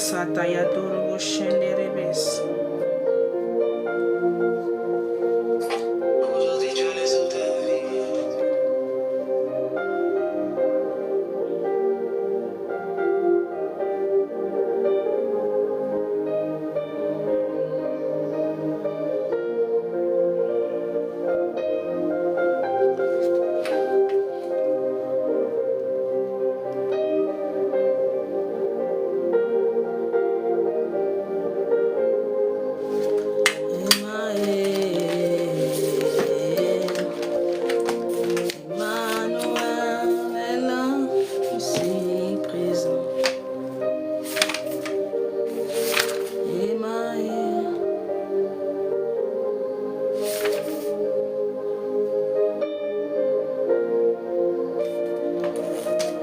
sata ya dorobo shende rebes. Aujourd'hui tu as les eaux de vie.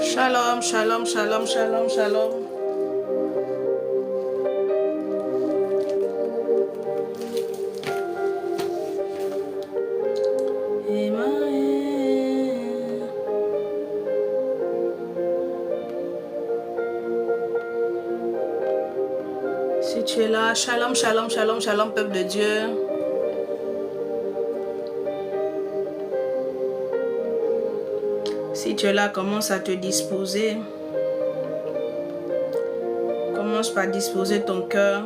Shalom, shalom, shalom, shalom, shalom. Si tu es là, shalom, shalom, shalom, shalom, peuple de Dieu. Si tu es là, commence à te disposer. Commence par disposer ton cœur.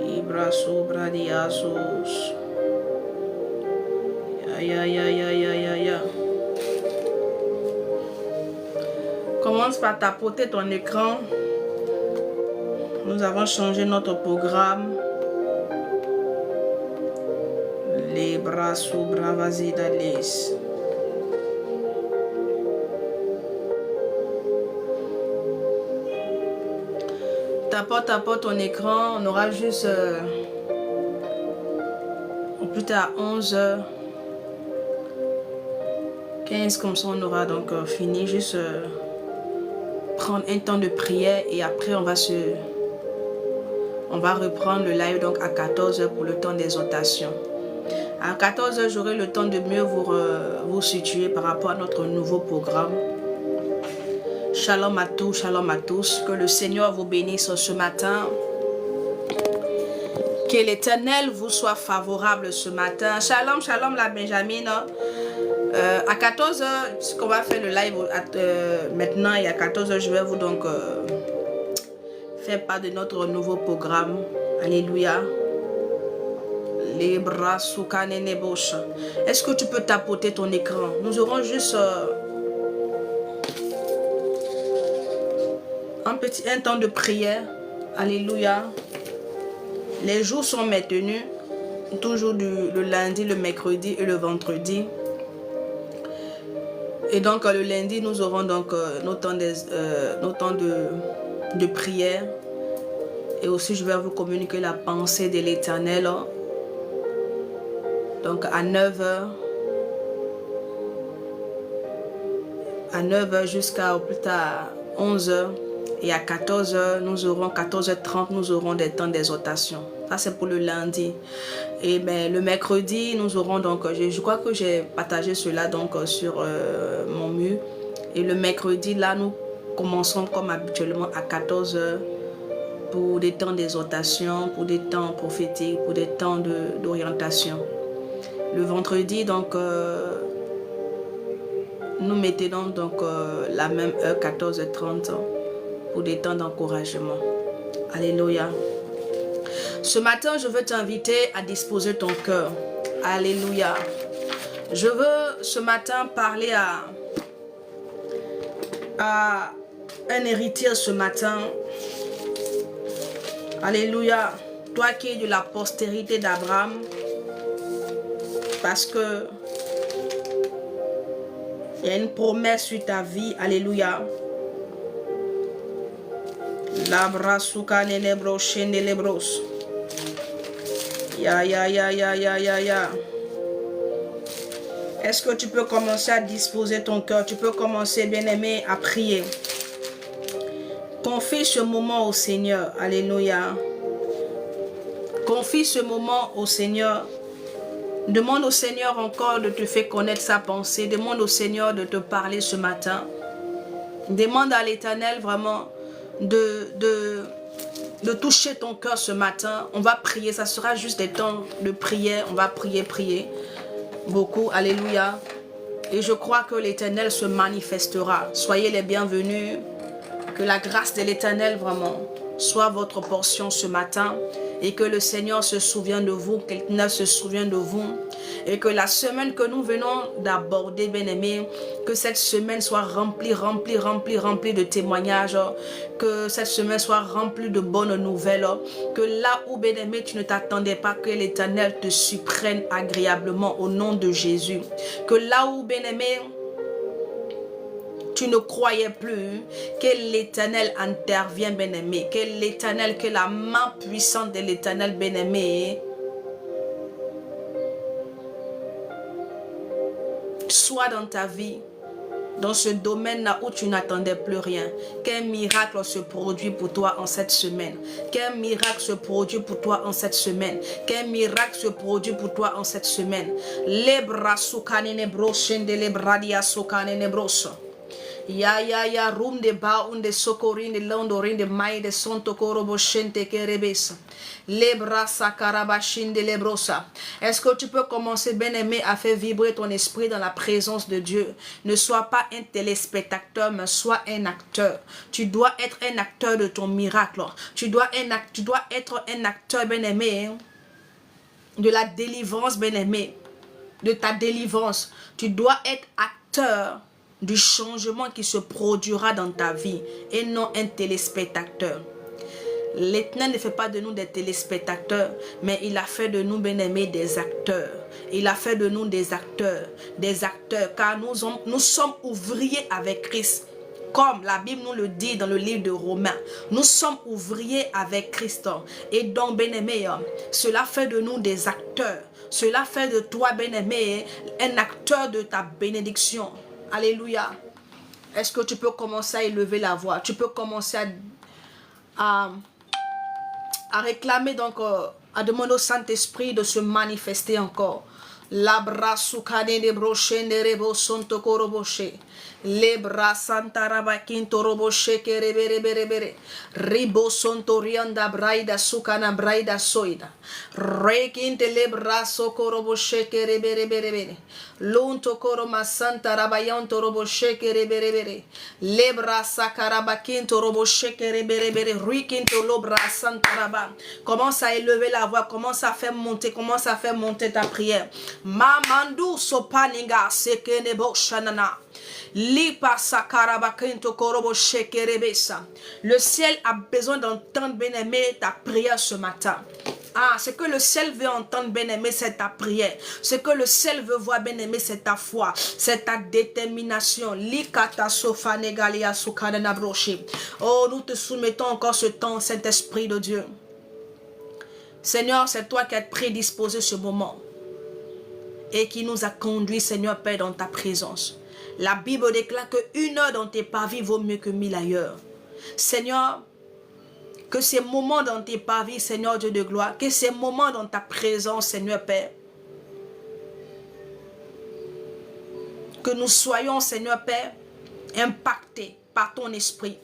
Ibraso, bradiasos. Ya, ya, ya, ya, ya, ya. Commence par tapoter ton écran. Nous avons changé notre programme. Les bras sous bravazidales. Tapote ton écran. On aura juste au plus tard 11h15, comme ça on aura donc fini. Juste prendre un temps de prière et après on va reprendre le live donc à 14h pour le temps d'exhortation. À 14h, j'aurai le temps de mieux vous situer par rapport à notre nouveau programme. Shalom à tous, que le Seigneur vous bénisse ce matin. Que l'Éternel vous soit favorable ce matin. Shalom, shalom la Benjamin. À 14h, ce qu'on va faire le live maintenant et à 14h, je vais vous donc faire part de notre nouveau programme. Alléluia. Les bras sous canene bouche. Est-ce que tu peux tapoter ton écran? Nous aurons juste un temps de prière. Alléluia. Les jours sont maintenus. Toujours le lundi, le mercredi et le vendredi. Et donc le lundi, nous aurons donc nos temps de prière. Et aussi, je vais vous communiquer la pensée de l'Éternel. Donc à 9h. À 9h jusqu'à au plus tard 11h. Et à 14h, 14h30, nous aurons des temps d'exhortation. Ça, c'est pour le lundi. Et ben, le mercredi, nous aurons donc, je crois que j'ai partagé cela donc sur mon mur. Et le mercredi, là, nous commençons comme habituellement à 14h pour des temps d'exhortation, pour des temps prophétiques, pour des temps d'orientation. Le vendredi, donc, nous mettons donc la même heure, 14h30. Pour des temps d'encouragement. Alléluia. Ce matin, je veux t'inviter à disposer ton cœur. Alléluia. Je veux ce matin parler à un héritier ce matin. Alléluia. Toi qui es de la postérité d'Abraham. Parce que il y a une promesse sur ta vie. Alléluia. Labra suka nelebro shendelebros. Ya. Est-ce que tu peux commencer à disposer ton cœur? Tu peux commencer, bien-aimé, à prier. Confie ce moment au Seigneur. Alléluia. Confie ce moment au Seigneur. Demande au Seigneur encore de te faire connaître sa pensée. Demande au Seigneur de te parler ce matin. Demande à l'Éternel vraiment de toucher ton cœur ce matin. On va prier, ça sera juste des temps de prière. On va prier beaucoup. Alléluia. Et je crois que l'Éternel se manifestera. Soyez les bienvenus. Que la grâce de l'Éternel vraiment soit votre portion ce matin. Et que le Seigneur se souvienne de vous, que l'Éternel se souvienne de vous. Et que la semaine que nous venons d'aborder, bien-aimés, que cette semaine soit remplie de témoignages. Que cette semaine soit remplie de bonnes nouvelles. Que là où, bien-aimé, tu ne t'attendais pas, que l'Éternel te surprenne agréablement au nom de Jésus. Que là où, bien-aimé, tu ne croyais plus, que l'Éternel intervient, bien-aimé. Que l'Éternel, que la main puissante de l'Éternel, bien-aimé, soit dans ta vie, dans ce domaine-là où tu n'attendais plus rien. Qu'un miracle se produit pour toi en cette semaine. Qu'un miracle se produit pour toi en cette semaine. Qu'un miracle se produit pour toi en cette semaine. Les bras soukanene brochen de les bradia soukanene broso. Ya rum de ba un de socorin de londorin de mai de sonto corobo shente kerebesa. Les bras sakarabashin de lebrosa. Est-ce que tu peux commencer, bien-aimé, à faire vibrer ton esprit dans la présence de Dieu? Ne sois pas un téléspectateur, mais sois un acteur. Tu dois être un acteur de ton miracle. Tu dois être un acteur, bien-aimé, de la délivrance, bien-aimé, de ta délivrance. Tu dois être acteur du changement qui se produira dans ta vie et non un téléspectateur. L'Éternel ne fait pas de nous des téléspectateurs, mais il a fait de nous, bien-aimés, des acteurs. Il a fait de nous des acteurs, car nous sommes ouvriers avec Christ. Comme la Bible nous le dit dans le livre de Romains, nous sommes ouvriers avec Christ. Et donc, bien-aimé, cela fait de nous des acteurs. Cela fait de toi, bien-aimé, un acteur de ta bénédiction. Alléluia. Est-ce que tu peux commencer à élever la voix? Tu peux commencer à réclamer, donc, à demander au Saint-Esprit de se manifester encore. Labra sukane de brochen de rebo sonto koroboche. Lebra santa rabakin toroboche kereberebere. Ribo sonto rianda braida sukana braida soida. Rekin te lebra sokoroboche kereberebere. Lunto koroma santa rabayan toroboche kereberebere. Lebra sakarabakin toroboche kereberebere. Rikin to lobra santa raba. Commence à élever la voix, commence à faire monter ta prière. Mamandu sopaninga sekenebo shanana. Lipa sakarabakinto korobo shekerebesa. Le ciel a besoin d'entendre, bien-aimé, ta prière ce matin. Ah, ce que le ciel veut entendre, bien-aimé, c'est ta prière. Ce que le ciel veut voir, bien-aimé, c'est ta foi, c'est ta détermination. Likata sofanegalia sukadana broshi. Oh, nous te soumettons encore ce temps, Saint-Esprit de Dieu. Seigneur, c'est toi qui as prédisposé ce moment et qui nous a conduits, Seigneur Père, dans ta présence. La Bible déclare que 1 heure dans tes parvis vaut mieux que 1000 ailleurs. Seigneur, que ces moments dans tes parvis, Seigneur Dieu de gloire, que ces moments dans ta présence, Seigneur Père, que nous soyons, Seigneur Père, impactés par ton esprit.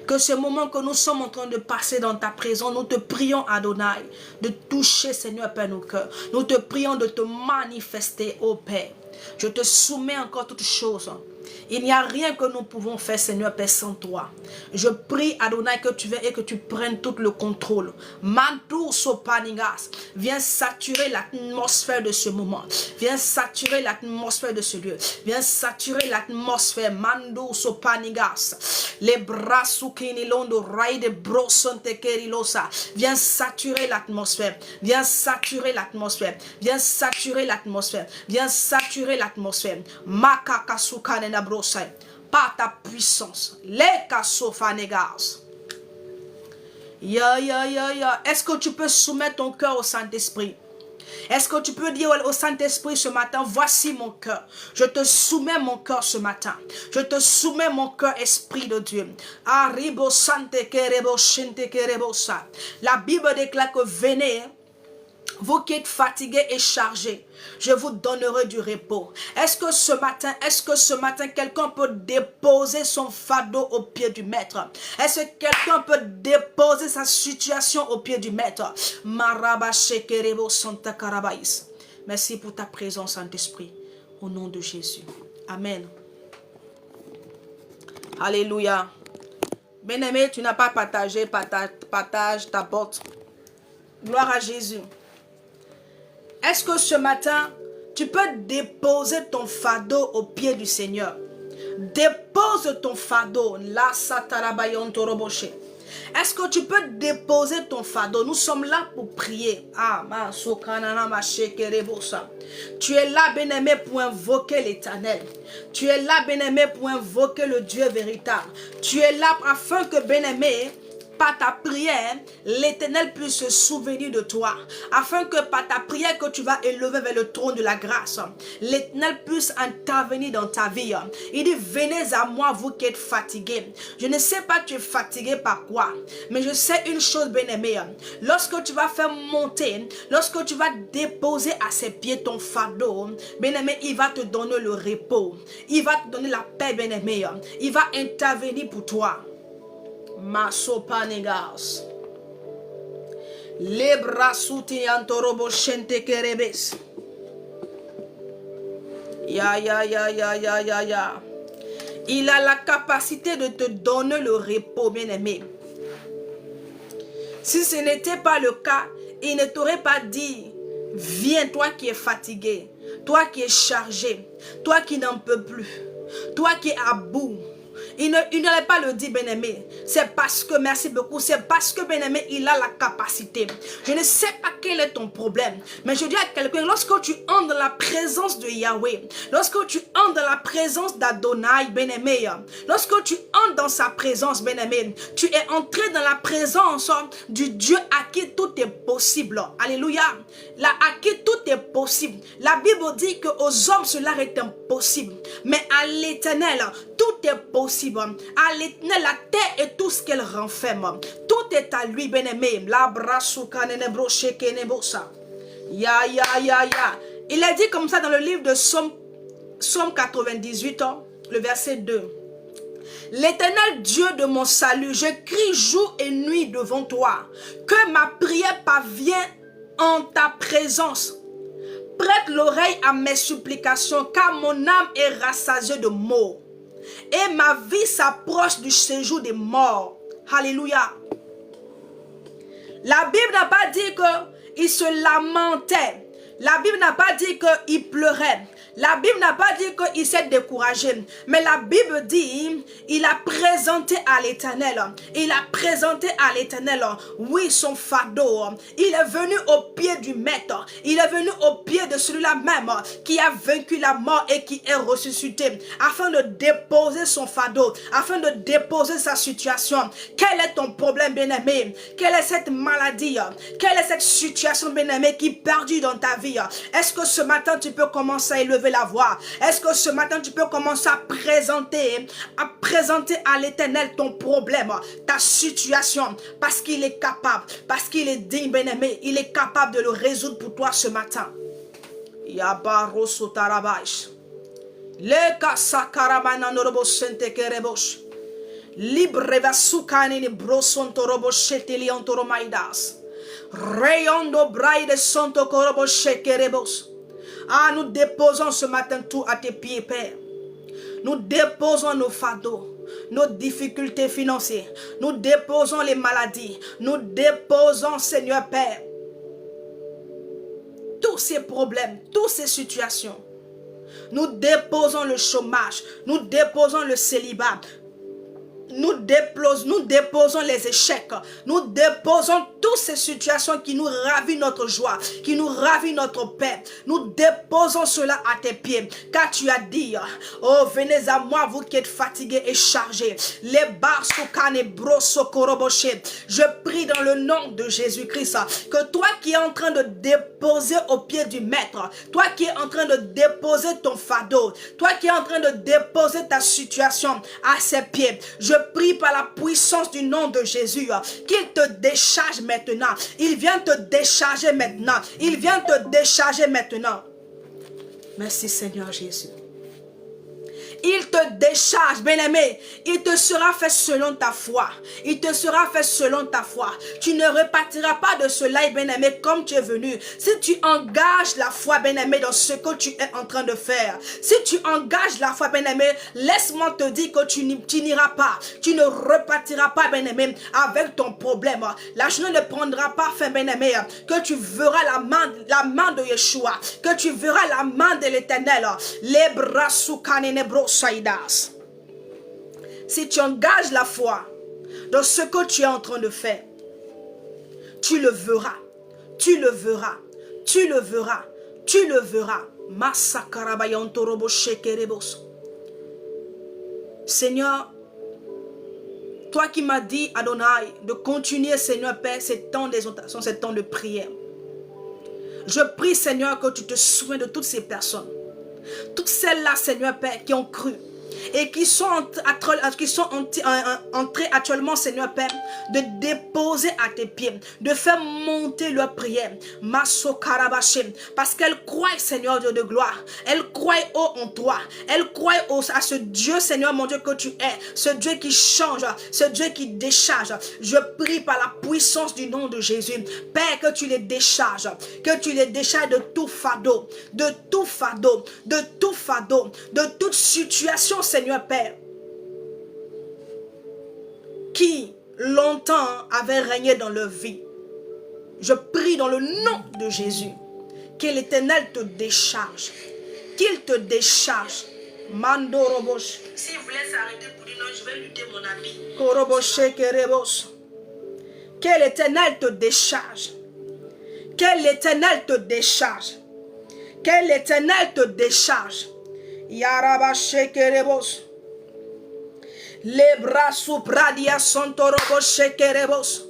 Que ce moment que nous sommes en train de passer dans ta présence, nous te prions, Adonai, de toucher, Seigneur Père, nos cœurs. Nous te prions de te manifester, ô Père. Je te soumets encore toutes choses. Il n'y a rien que nous pouvons faire, Seigneur Père, sans toi. Je prie, Adonai, que tu viennes et que tu prennes tout le contrôle. Mantou sopaningas. Viens saturer l'atmosphère de ce moment. Viens saturer l'atmosphère de ce lieu. Viens saturer l'atmosphère. Mandou sopaningas. Les bras soukini londo raï de brosonte kerilosa. Viens saturer l'atmosphère. Viens saturer l'atmosphère. Viens saturer l'atmosphère. Viens saturer l'atmosphère. Makaka soukane na brosai. Par ta puissance. Les kasofanegas. Est-ce que tu peux soumettre ton cœur au Saint-Esprit? Est-ce que tu peux dire au Saint-Esprit ce matin, voici mon cœur. Je te soumets mon cœur ce matin. Je te soumets mon cœur, Esprit de Dieu. Arribo sante kerebo shente kerebosa. La Bible déclare que venez Vous qui êtes fatigués et chargés, je vous donnerai du repos. Est-ce que ce matin, quelqu'un peut déposer son fardeau au pied du maître? Est-ce que quelqu'un peut déposer sa situation au pied du maître? Merci pour ta présence, Saint-Esprit. Au nom de Jésus. Amen. Alléluia. Bien-aimé, tu n'as pas partagé, partage, t'apporte. Gloire à Jésus. Est-ce que ce matin, tu peux déposer ton fardeau au pied du Seigneur? Dépose ton fardeau. Est-ce que tu peux déposer ton fardeau? Nous sommes là pour prier. Tu es là, bien-aimé, pour invoquer l'Éternel. Tu es là, bien-aimé, pour invoquer le Dieu véritable. Tu es là afin que, bien-aimé, par ta prière, l'Éternel puisse se souvenir de toi. Afin que par ta prière que tu vas élever vers le trône de la grâce, l'Éternel puisse intervenir dans ta vie. Il dit, venez à moi, vous qui êtes fatigués. Je ne sais pas tu es fatigué par quoi, mais je sais une chose, bien-aimé. Lorsque tu vas faire monter, lorsque tu vas déposer à ses pieds ton fardeau, bien-aimé, il va te donner le repos. Il va te donner la paix, bien-aimé. Il va intervenir pour toi. Masopanegas. Lebrasuti antorobo shente kerebes. Ya. Il a la capacité de te donner le repos, bien-aimé. Si ce n'était pas le cas, il ne t'aurait pas dit, viens, toi qui es fatigué, toi qui es chargé, toi qui n'en peux plus, toi qui es à bout. Il n'allait pas le dire, bien-aimé. C'est parce que, merci beaucoup, c'est parce que, bien-aimé, il a la capacité. Je ne sais pas quel est ton problème, mais je dis à quelqu'un, lorsque tu entres dans la présence de Yahweh, lorsque tu entres dans la présence d'Adonai, bien-aimé, lorsque tu entres dans sa présence, bien-aimé, tu es entré dans la présence du Dieu à qui tout est possible. Alléluia. Là, à qui tout est possible. La Bible dit qu'aux hommes, cela est impossible. Mais à l'Éternel, tout est possible. À l'Éternel, la terre et tout ce qu'elle renferme. Tout est à lui, bien-aimé. Il est dit comme ça dans le livre de Somme 98, le verset 2. L'Éternel Dieu de mon salut, je crie jour et nuit devant toi. Que ma prière parvienne en ta présence. Prête l'oreille à mes supplications, car mon âme est rassasiée de maux. Et ma vie s'approche du séjour des morts. Alléluia. La Bible n'a pas dit qu'il se lamentait. La Bible n'a pas dit qu'il pleurait. La Bible n'a pas dit qu'il s'est découragé. Mais la Bible dit, il a présenté à l'Éternel. Il a présenté à l'Éternel, oui, son fardeau. Il est venu au pied du maître. Il est venu au pied de celui-là même qui a vaincu la mort et qui est ressuscité. Afin de déposer son fardeau. Afin de déposer sa situation. Quel est ton problème, bien-aimé? Quelle est cette maladie? Quelle est cette situation, bien-aimé, qui perdure dans ta vie? Est-ce que ce matin, tu peux commencer à élever la voix? Est-ce que ce matin tu peux commencer à présenter à l'Éternel ton problème, ta situation, parce qu'il est capable, parce qu'il est digne, bien-aimé, il est capable de le résoudre pour toi ce matin. Yabarosotarabash. Leka sakaramana norobo sente kerebosh. Libre vasukani ni brosonto robo sheteli ontoro maidas. Rayondo braide sonto korobo shekerebos. Ah, nous déposons ce matin tout à tes pieds, Père. Nous déposons nos fardeaux, nos difficultés financières. Nous déposons les maladies. Nous déposons, Seigneur Père, tous ces problèmes, toutes ces situations. Nous déposons le chômage. Nous déposons le célibat. Nous déposons les échecs. Nous déposons toutes ces situations qui nous ravissent notre joie, qui nous ravissent notre paix. Nous déposons cela à tes pieds. Car tu as dit, oh, venez à moi, vous qui êtes fatigués et chargés. Les barsokane brosokoroboché. Je prie dans le nom de Jésus-Christ que toi qui es en train de déposer au pied du maître, toi qui es en train de déposer ton fardeau, toi qui es en train de déposer ta situation à ses pieds, je prie par la puissance du nom de Jésus qu'il te décharge maintenant. Il vient te décharger maintenant. Il vient te décharger maintenant. Merci Seigneur Jésus. Il te décharge, bien-aimé. Il te sera fait selon ta foi. Il te sera fait selon ta foi. Tu ne repartiras pas de cela, bien-aimé, comme tu es venu. Si tu engages la foi, bien-aimé, dans ce que tu es en train de faire. Si tu engages la foi, bien-aimé, laisse-moi te dire que tu n'iras pas. Tu ne repartiras pas, bien-aimé, avec ton problème. La journée ne prendra pas fin, bien-aimé, que tu verras la main de Yeshua. Que tu verras la main de l'Éternel. Les bras sous canenebros. Si tu engages la foi dans ce que tu es en train de faire, tu le verras, tu le verras, tu le verras, tu le verras. Seigneur, toi qui m'as dit, Adonai, de continuer, Seigneur Père, ces temps d'exhortation, ces temps de prière. Je prie, Seigneur, que tu te souviens de toutes ces personnes. Toutes celles-là, Seigneur Père, qui ont cru et qui sont entrées actuellement, Seigneur Père, de déposer à tes pieds, de faire monter leur prière, parce qu'elles croient, Seigneur Dieu de gloire, elles croient en toi, elles croient à ce Dieu, Seigneur mon Dieu, que tu es, ce Dieu qui change, ce Dieu qui décharge. Je prie par la puissance du nom de Jésus, Père, que tu les décharges de tout fardeau, de tout fardeau, de tout fardeau, de toute situation, Seigneur Père, qui longtemps avait régné dans leur vie. Je prie dans le nom de Jésus que l'Éternel te décharge, qu'il te décharge. Mando Robosh. Si vous voulez s'arrêter pour dire non, je vais lutter mon ami. Koroboshe Kerebos. Que l'Éternel te décharge. Que l'Éternel te décharge. Que l'Éternel te décharge. Yarabashe Kerebos. Les bras sous pradia sont roboshe Kerebos.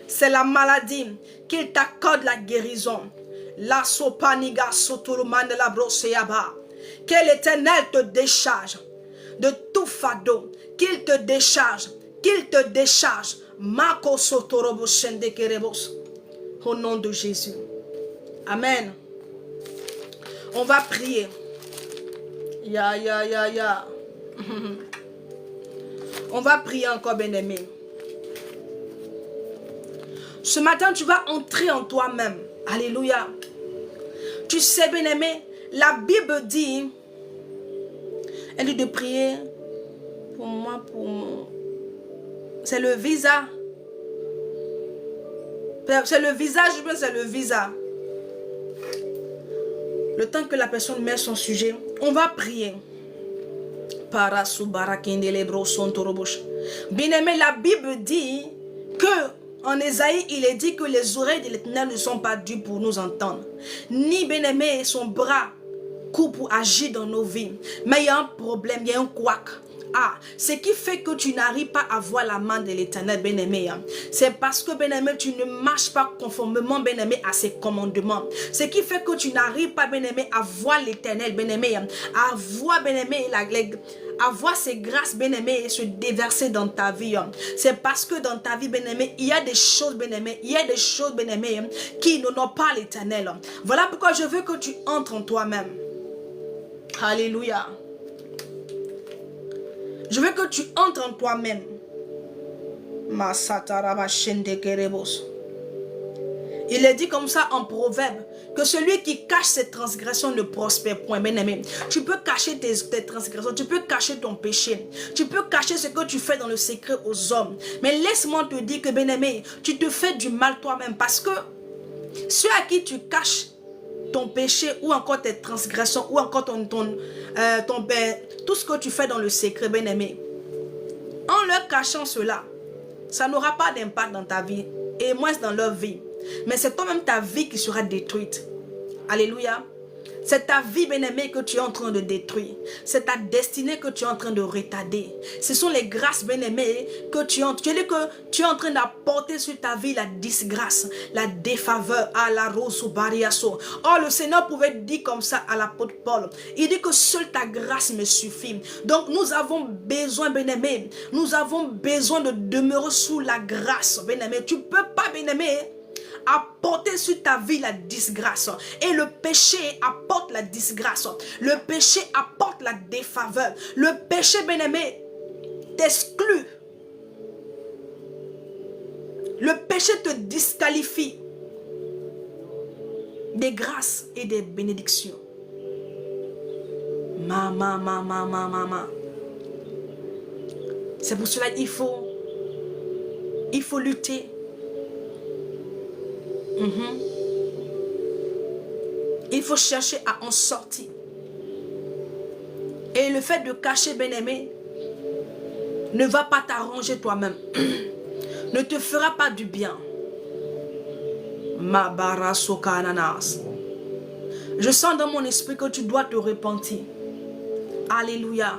C'est la maladie qu'il t'accorde la guérison. La sopaniga soturman de la broseaba. Que l'Éternel te décharge de tout fardeau. Qu'il te décharge. Qu'il te décharge. Mako sotoroboshen Kerebos. Au nom de Jésus. Amen. On va prier. Ya. On va prier encore, bien-aimé. Ce matin, tu vas entrer en toi-même. Alléluia. Tu sais, bien-aimé, la Bible dit, elle dit de prier pour moi, pour mon... C'est le visa. C'est le visage, c'est le visa. Le temps que la personne met son sujet, on va prier. Bien-aimé, la Bible dit que en Ésaïe, il est dit que les oreilles de l'Éternel ne sont pas dues pour nous entendre. Ni, bien-aimé, son bras coupe pour agir dans nos vies. Mais il y a un problème, il y a un couac. Ce qui fait que tu n'arrives pas à voir la main de l'Éternel, bien-aimé, c'est parce que, bien-aimé, tu ne marches pas conformément, bien-aimé, à ses commandements. Ce qui fait que tu n'arrives pas, bien-aimé, à voir l'Éternel, bien-aimé, à voir, bien-aimé, à voir ses grâces, bien-aimé, se déverser dans ta vie. C'est parce que dans ta vie, bien-aimé, il y a des choses, bien-aimé, bien-aimé, qui n'honorent pas l'Éternel. Voilà pourquoi je veux que tu entres en toi-même. Alléluia. Je veux que tu entres en toi-même. Il est dit comme ça en proverbe que celui qui cache ses transgressions ne prospère point. Bien-aimé, tu peux cacher tes transgressions, tu peux cacher ton péché, tu peux cacher ce que tu fais dans le secret aux hommes. Mais laisse-moi te dire que, bien-aimé, tu te fais du mal toi-même parce que ceux à qui tu caches ton péché ou encore tes transgressions ou encore tout ce que tu fais dans le secret, bien-aimé, en leur cachant cela, ça n'aura pas d'impact dans ta vie et moins dans leur vie. Mais c'est toi-même ta vie qui sera détruite. Alléluia. C'est ta vie, bien-aimé, que tu es en train de détruire. C'est ta destinée que tu es en train de retarder. Ce sont les grâces, bien-aimé, que tu es en train d'apporter sur ta vie, la disgrâce, la défaveur, à la rose ou bariaso. Oh, le Seigneur pouvait dire comme ça à l'apôtre Paul. Il dit que seule ta grâce me suffit. Donc, nous avons besoin, bien-aimé, nous avons besoin de demeurer sous la grâce, bien-aimé. Tu ne peux pas, bien-aimé, apporter sur ta vie la disgrâce. Et le péché apporte la disgrâce. Le péché apporte la défaveur. Le péché, bien-aimé, t'exclut. Le péché te disqualifie des grâces et des bénédictions. Mama. C'est pour cela qu'il faut lutter. Il faut chercher à en sortir. Et le fait de cacher, bien-aimé, ne va pas t'arranger toi-même. Ne te fera pas du bien. Je sens dans mon esprit que tu dois te repentir. Alléluia.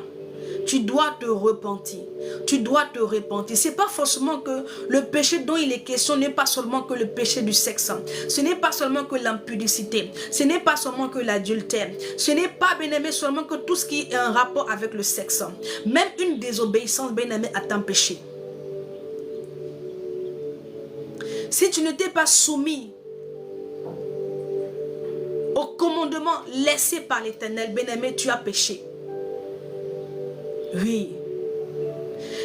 Tu dois te repentir. Tu dois te repentir. Ce n'est pas forcément que le péché dont il est question n'est pas seulement que le péché du sexe. Ce n'est pas seulement que l'impudicité. Ce n'est pas seulement que l'adultère. Ce n'est pas, bien-aimé, seulement que tout ce qui est en rapport avec le sexe. Même une désobéissance, bien-aimé, est un péché. Si tu ne t'es pas soumis au commandement laissé par l'Éternel, bien-aimé, tu as péché. Oui.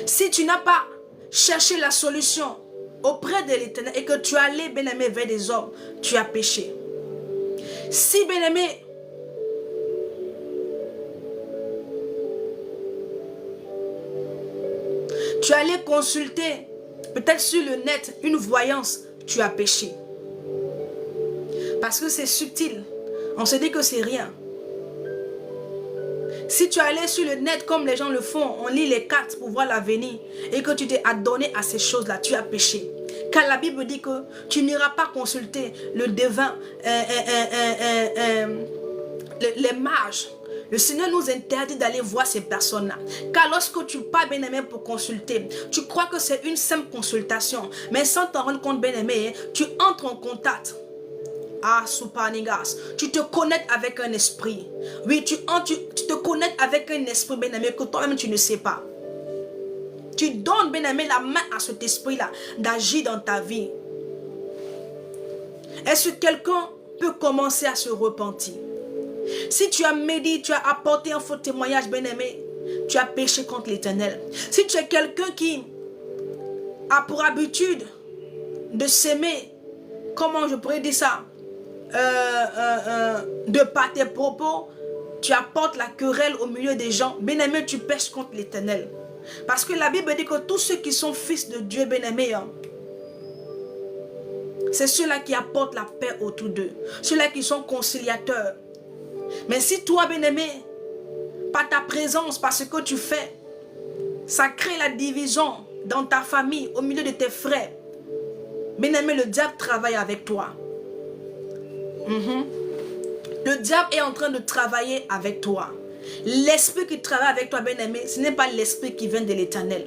Si tu n'as pas cherché la solution auprès de l'Éternel et que tu es allé, bien-aimé, vers des hommes, tu as péché. Si, bien-aimé, tu es allé consulter, peut-être sur le net, une voyance, tu as péché. Parce que c'est subtil. On se dit que c'est rien. Si tu es allé sur le net comme les gens le font, on lit les cartes pour voir l'avenir et que tu t'es adonné à ces choses-là, tu as péché. Car la Bible dit que tu n'iras pas consulter le devin, les mages. Le Seigneur nous interdit d'aller voir ces personnes-là. Car lorsque tu pars, bien-aimé, pour consulter, tu crois que c'est une simple consultation. Mais sans t'en rendre compte, bien-aimé, tu entres en contact. Ah, Soupanigas, tu te connectes avec un esprit. Oui, tu te connectes avec un esprit, bien-aimé, que toi-même tu ne sais pas. Tu donnes, bien-aimé, la main à cet esprit-là d'agir dans ta vie. Est-ce que quelqu'un peut commencer à se repentir? Si tu as médité, tu as apporté un faux témoignage, bien-aimé, tu as péché contre l'Éternel. Si tu es quelqu'un qui a pour habitude de s'aimer, comment je pourrais dire ça, de par tes propos, tu apportes la querelle au milieu des gens, bien-aimé, tu pèches contre l'Éternel. Parce que la Bible dit que tous ceux qui sont fils de Dieu, bien-aimé, c'est ceux-là qui apportent la paix autour d'eux, ceux-là qui sont conciliateurs. Mais si toi, bien-aimé, par ta présence, par ce que tu fais, ça crée la division dans ta famille, au milieu de tes frères, bien-aimé, le diable travaille avec toi. Le diable est en train de travailler avec toi. L'esprit qui travaille avec toi, bien-aimé, ce n'est pas l'esprit qui vient de l'Éternel.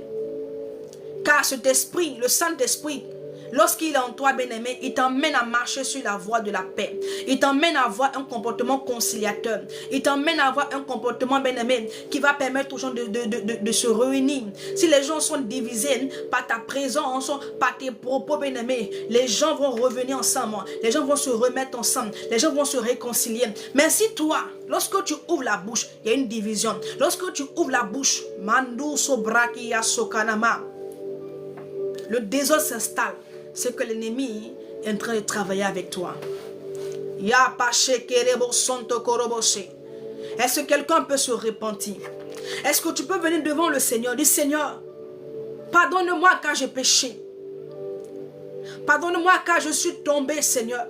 Car cet esprit, le Saint-Esprit, lorsqu'il est en toi, bien-aimé, il t'emmène à marcher sur la voie de la paix. Il t'emmène à avoir un comportement conciliateur. Il t'emmène à avoir un comportement, bien-aimé, qui va permettre aux gens de se réunir. Si les gens sont divisés par ta présence, par tes propos, bien-aimé, les gens vont revenir ensemble. Les gens vont se remettre ensemble. Les gens vont se réconcilier. Mais si toi, lorsque tu ouvres la bouche, il y a une division. Lorsque tu ouvres la bouche, Mandu Sobraki Yasokanama, le désordre s'installe. C'est que l'ennemi est en train de travailler avec toi. Est-ce que quelqu'un peut se repentir? Est-ce que tu peux venir devant le Seigneur? Dis, Seigneur, pardonne-moi car j'ai péché. Pardonne-moi car je suis tombé, Seigneur.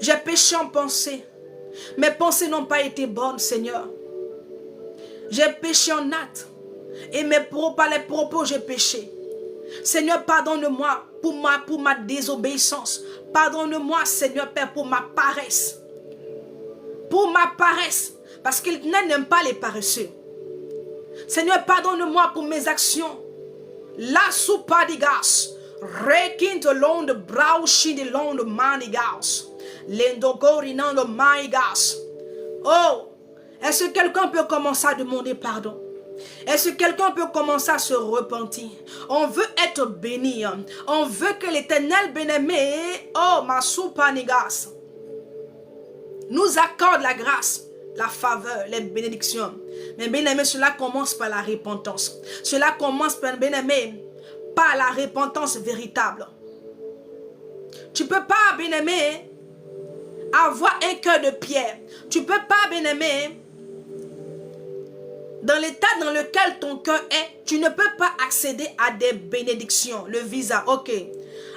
J'ai péché en pensée. Mes pensées n'ont pas été bonnes, Seigneur. J'ai péché en acte. Et par les propos, j'ai péché. Seigneur, pardonne-moi pour ma désobéissance. Pardonne-moi, Seigneur Père, pour ma paresse. pour ma paresse, parce qu'il n'aime pas les paresseux. Seigneur, pardonne-moi pour mes actions. La soupadigas, requinte l'onde brauchi de l'onde manigas, l'endogorinando maigas. Oh, est-ce que quelqu'un peut commencer à demander pardon? Est-ce que quelqu'un peut commencer à se repentir? On veut être béni. On veut que l'Éternel bien-aimé, oh, ma soupanigas, nous accorde la grâce, la faveur, les bénédictions. Mais bien-aimé, cela commence par la repentance. Cela commence par, bien-aimé, par la repentance véritable. Tu ne peux pas, bien-aimé, avoir un cœur de pierre. Tu ne peux pas, bien-aimé, dans l'état dans lequel ton cœur est, tu ne peux pas accéder à des bénédictions. Le visa, ok.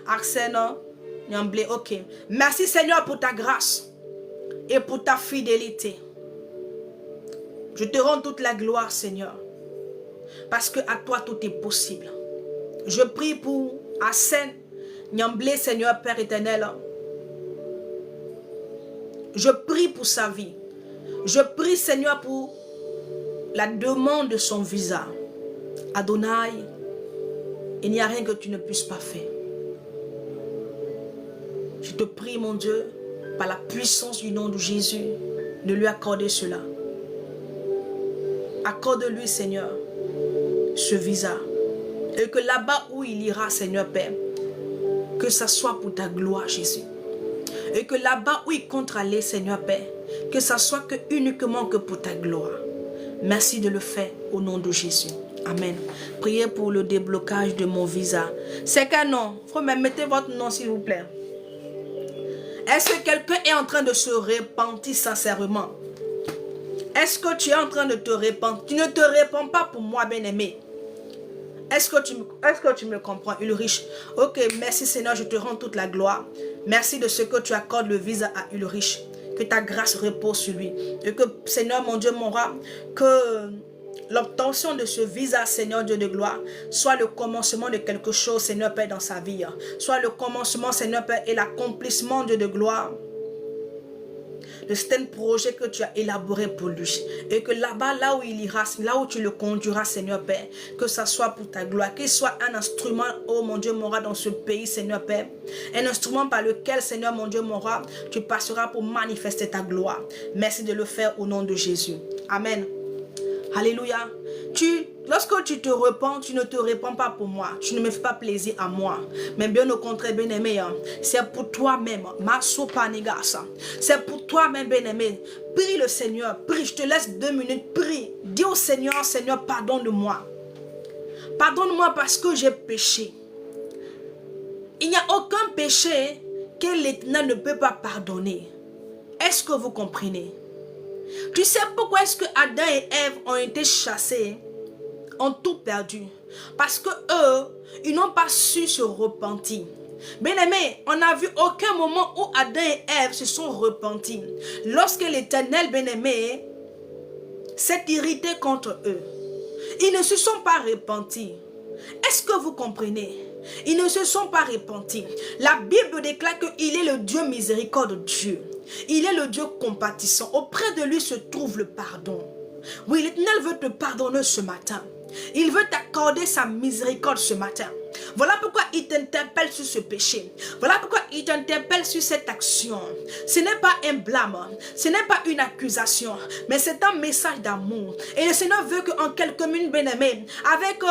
Accès, non. Ok. Merci Seigneur pour ta grâce et pour ta fidélité. Je te rends toute la gloire, Seigneur, parce que à toi tout est possible. Je prie pour Asen Nyamblé, Seigneur Père éternel. Je prie pour sa vie. Je prie, Seigneur, pour la demande de son visa. Adonai, il n'y a rien que tu ne puisses pas faire. Je te prie, mon Dieu, par la puissance du nom de Jésus, de lui accorder cela. Accorde-lui, Seigneur, ce visa. Et que là-bas où il ira, Seigneur Père, que ça soit pour ta gloire, Jésus. Et que là-bas où il compte aller, Seigneur Père, que ça soit que uniquement que pour ta gloire. Merci de le faire au nom de Jésus. Amen. Priez pour le déblocage de mon visa. C'est qu'un nom. Frère, mettez votre nom, s'il vous plaît. Est-ce que quelqu'un est en train de se repentir sincèrement? Est-ce que tu es en train de te repentir? Tu ne te repens pas pour moi, bien-aimé. Est-ce que tu me comprends, Ulrich? Ok, merci Seigneur, je te rends toute la gloire. Merci de ce que tu accordes le visa à Ulrich. Que ta grâce repose sur lui. Et que, Seigneur, mon Dieu, mon roi, que l'obtention de ce visa, Seigneur Dieu de gloire, soit le commencement de quelque chose, Seigneur Père, dans sa vie. Soit le commencement, Seigneur Père, et l'accomplissement, Dieu de gloire, de certains projets que tu as élaborés pour lui. Et que là-bas, là où il ira, là où tu le conduiras, Seigneur Père, que ça soit pour ta gloire, qu'il soit un instrument, oh mon Dieu, mon roi, dans ce pays, Seigneur Père. Un instrument par lequel, Seigneur, mon Dieu, mon roi, tu passeras pour manifester ta gloire. Merci de le faire au nom de Jésus. Amen. Alléluia. Lorsque tu te repens, tu ne te repens pas pour moi. Tu ne me fais pas plaisir à moi. Mais bien au contraire, bien-aimé, c'est pour toi-même. C'est pour toi-même, bien-aimé. Prie le Seigneur. Prie, je te laisse 2 minutes. Prie. Dis au Seigneur, Seigneur, pardonne-moi. Pardonne-moi parce que j'ai péché. Il n'y a aucun péché que l'Éternel ne peut pas pardonner. Est-ce que vous comprenez? Tu sais pourquoi est-ce que Adam et Ève ont été chassés, ont tout perdu? Parce que eux, ils n'ont pas su se repentir. Bien-aimé, on n'a vu aucun moment où Adam et Ève se sont repentis. Lorsque l'Éternel, bien-aimé, s'est irrité contre eux, ils ne se sont pas repentis. Est-ce que vous comprenez? Ils ne se sont pas repentis. La Bible déclare qu'il est le Dieu miséricorde, Dieu. Il est le Dieu compatissant. Auprès de lui se trouve le pardon. Oui, l'Éternel veut te pardonner ce matin. Il veut t'accorder sa miséricorde ce matin. Voilà pourquoi il t'interpelle sur ce péché. Voilà pourquoi il t'interpelle sur cette action. Ce n'est pas un blâme. Ce n'est pas une accusation. Mais c'est un message d'amour. Et le Seigneur veut qu'en quelques minutes, bien-aimés, avec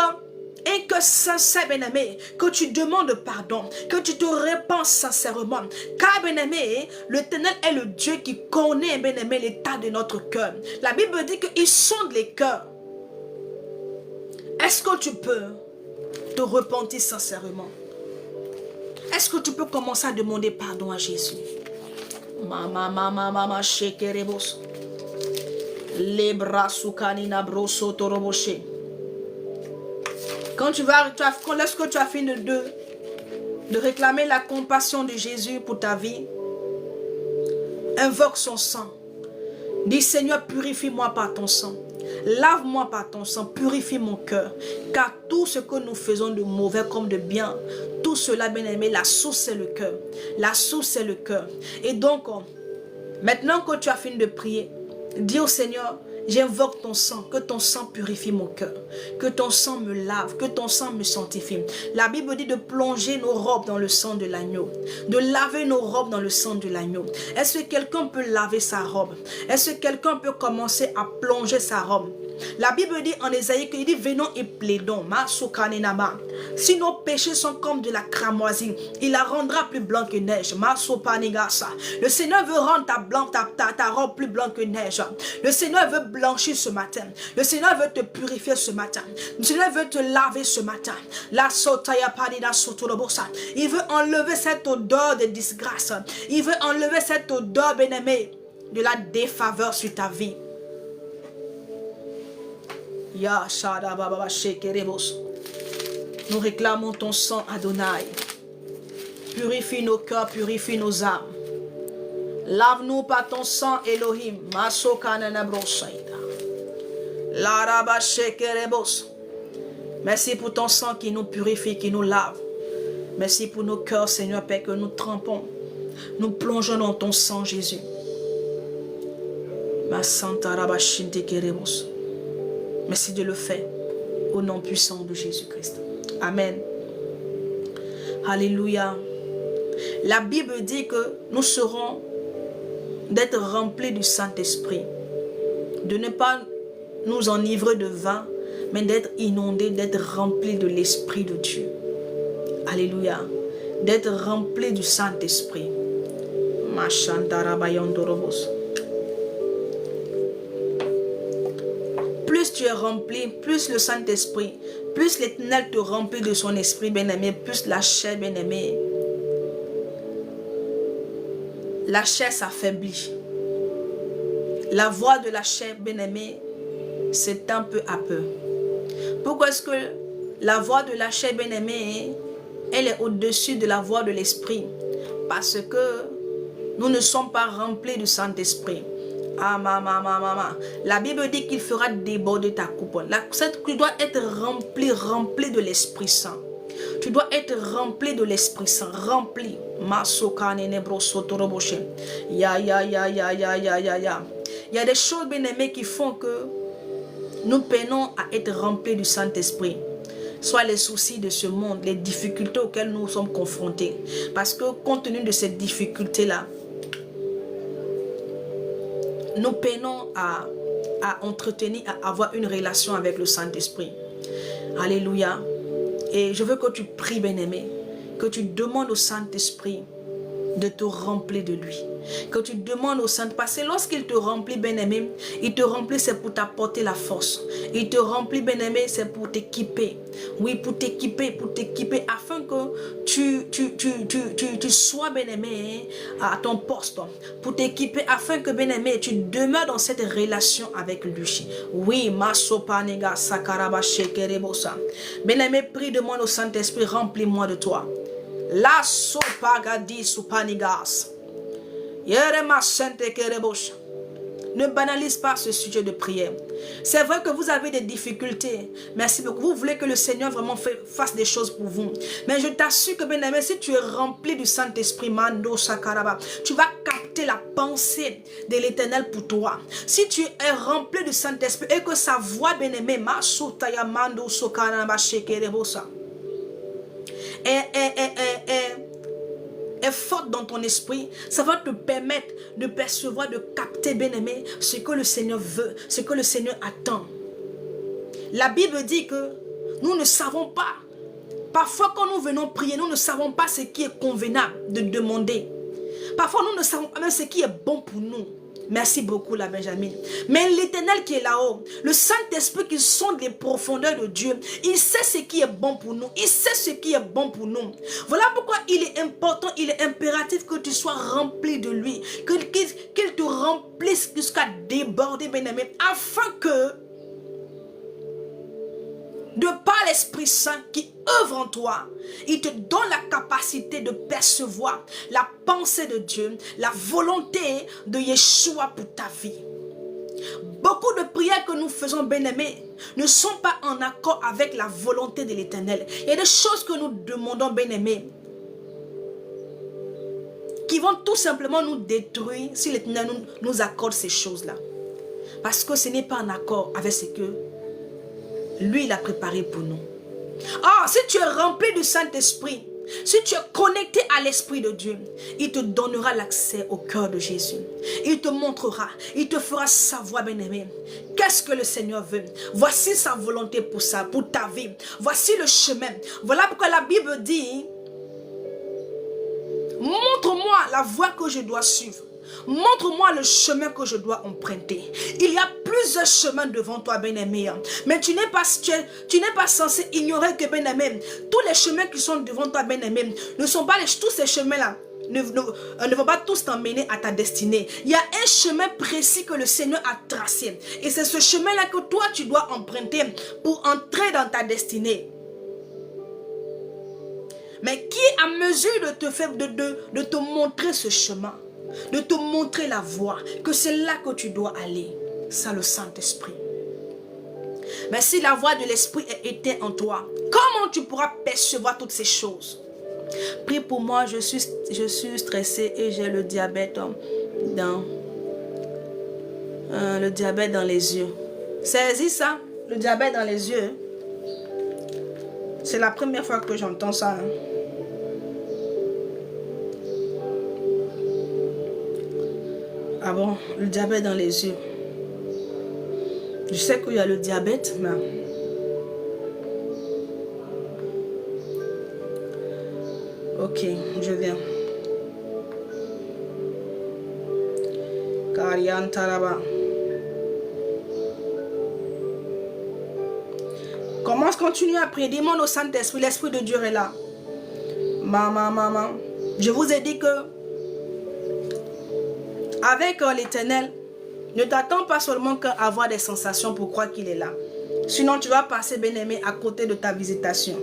un cœur sincère, bien-aimé, que tu demandes pardon, que tu te repens sincèrement. Car, bien-aimé, l'Éternel est le Dieu qui connaît, bien-aimé, l'état de notre cœur. La Bible dit qu'il sonde les cœurs. Est-ce que tu peux te repentir sincèrement? Est-ce que tu peux commencer à demander pardon à Jésus? Mama, shekerebos. Les bras sous canina brosso toroboché. Lorsque tu as fini de réclamer la compassion de Jésus pour ta vie, invoque son sang. Dis Seigneur, purifie-moi par ton sang. Lave-moi par ton sang, purifie mon cœur. Car tout ce que nous faisons de mauvais comme de bien, tout cela, bien aimé, la source c'est le cœur. La source c'est le cœur. Et donc, Maintenant que tu as fini de prier, dis au Seigneur, j'invoque ton sang, que ton sang purifie mon cœur, que ton sang me lave, que ton sang me sanctifie. La Bible dit de plonger nos robes dans le sang de l'agneau, de laver nos robes dans le sang de l'agneau. Est-ce que quelqu'un peut laver sa robe? Est-ce que quelqu'un peut commencer à plonger sa robe? La Bible dit en Ésaïe qu'il dit venons et plaidons. Si nos péchés sont comme de la cramoisie, il la rendra plus blanc que neige. Le Seigneur veut rendre ta robe plus blanc que neige. Le Seigneur veut blanchir ce matin. Le Seigneur veut te purifier ce matin. Le Seigneur veut te laver ce matin. Il veut enlever cette odeur de disgrâce. Il veut enlever cette odeur, bien-aimé, de la défaveur sur ta vie. Nous réclamons ton sang, Adonai. Purifie nos cœurs, purifie nos âmes. Lave-nous par ton sang, Elohim. Merci pour ton sang qui nous purifie, qui nous lave. Merci pour nos cœurs, Seigneur Père, que nous trempons. Nous plongeons dans ton sang, Jésus. Merci de le faire au nom puissant de Jésus-Christ. Amen. Alléluia. La Bible dit que nous serons d'être remplis du Saint-Esprit. De ne pas nous enivrer de vin, mais d'être inondés, d'être remplis de l'Esprit de Dieu. Alléluia. D'être remplis du Saint-Esprit. Plus tu es rempli, plus le Saint-Esprit, plus l'Éternel te remplit de son esprit, bien-aimé, plus la chair, bien-aimé, la chair s'affaiblit. La voix de la chair, bien-aimé, s'éteint peu à peu. Pourquoi est-ce que la voix de la chair, bien-aimé, elle est au-dessus de la voix de l'esprit? Parce que nous ne sommes pas remplis du Saint-Esprit. La Bible dit qu'il fera déborder ta coupe. Tu dois être rempli de l'Esprit Saint. Tu dois être rempli de l'Esprit Saint. Rempli. Il y a des choses, bien-aimées, qui font que nous peinons à être remplis du Saint-Esprit. Soit les soucis de ce monde, les difficultés auxquelles nous sommes confrontés. Parce que compte tenu de ces difficultés-là, nous peinons à entretenir, à avoir une relation avec le Saint-Esprit. Alléluia. Et je veux que tu pries, bien-aimé, que tu demandes au Saint-Esprit de te remplir de lui. Que tu demandes au Saint-Esprit, parce que lorsqu'il te remplit, bien-aimé, il te remplit, c'est pour t'apporter la force. Il te remplit, bien-aimé, c'est pour t'équiper. Oui, pour t'équiper, afin que tu sois, bien-aimé, à ton poste. Pour t'équiper, afin que, bien-aimé, tu demeures dans cette relation avec lui. Oui, Masopaniga Sakaraba Shekerebosa. Bien-aimé, prie, demande au Saint-Esprit, remplis-moi de toi. La Sopagadi Supanigas. Ne banalise pas ce sujet de prière. C'est vrai que vous avez des difficultés. Merci beaucoup. Vous voulez que le Seigneur vraiment fasse des choses pour vous. Mais je t'assure que, bien-aimé, si tu es rempli du Saint-Esprit, Mando Sakaraba, tu vas capter la pensée de l'Éternel pour toi. Si tu es rempli du Saint-Esprit et que sa voix, bien-aimé, Masutaya Mando Sokaraba Shekerebosa, est forte dans ton esprit, ça va te permettre de percevoir, de capter, bien-aimé, ce que le Seigneur veut, ce que le Seigneur attend. La Bible dit que nous ne savons pas. Parfois, quand nous venons prier, nous ne savons pas ce qui est convenable de demander. Parfois, nous ne savons pas même ce qui est bon pour nous. Merci beaucoup, la Benjamin. Mais l'Éternel qui est là-haut, le Saint-Esprit qui sonde les profondeurs de Dieu, il sait ce qui est bon pour nous. Il sait ce qui est bon pour nous. Voilà pourquoi il est important, il est impératif que tu sois rempli de lui. Qu'il te remplisse jusqu'à déborder, bien-aimé, afin que, de par l'Esprit Saint qui œuvre en toi, il te donne la capacité de percevoir la pensée de Dieu, la volonté de Yeshua pour ta vie. Beaucoup de prières que nous faisons, bien-aimés, ne sont pas en accord avec la volonté de l'Éternel. Il y a des choses que nous demandons, bien-aimés, qui vont tout simplement nous détruire si l'Éternel nous accorde ces choses-là. Parce que ce n'est pas en accord avec ce que lui, il a préparé pour nous. Ah, si tu es rempli du Saint-Esprit, si tu es connecté à l'Esprit de Dieu, il te donnera l'accès au cœur de Jésus. Il te montrera, il te fera savoir, bien-aimé, qu'est-ce que le Seigneur veut. Voici sa volonté pour ça, pour ta vie. Voici le chemin. Voilà pourquoi la Bible dit, montre-moi la voie que je dois suivre. Montre-moi le chemin que je dois emprunter. Il y a plusieurs chemins devant toi, bien-aimé. Mais tu n'es pas censé ignorer que, bien-aimé, tous les chemins qui sont devant toi, bien-aimé, ne sont pas tous ces chemins-là. Ne vont pas tous t'emmener à ta destinée. Il y a un chemin précis que le Seigneur a tracé. Et c'est ce chemin-là que toi, tu dois emprunter pour entrer dans ta destinée. Mais qui est en mesure de te montrer ce chemin, de te montrer la voie, que c'est là que tu dois aller? C'est le Saint-Esprit. Mais si la voie de l'Esprit est éteinte en toi, comment tu pourras percevoir toutes ces choses? Prie pour moi, je suis stressée et j'ai le diabète le diabète dans les yeux. Saisis ça, le diabète dans les yeux. C'est la première fois que j'entends ça. Ah bon, le diabète dans les yeux. Je sais qu'il y a le diabète, mais... Ok, je viens. Karian Taraba. Continue à prier. Demande au Saint-Esprit. L'Esprit de Dieu est là. Maman. Je vous ai dit que avec l'Éternel, ne t'attends pas seulement qu'à avoir des sensations pour croire qu'il est là. Sinon, tu vas passer, bien-aimé, à côté de ta visitation.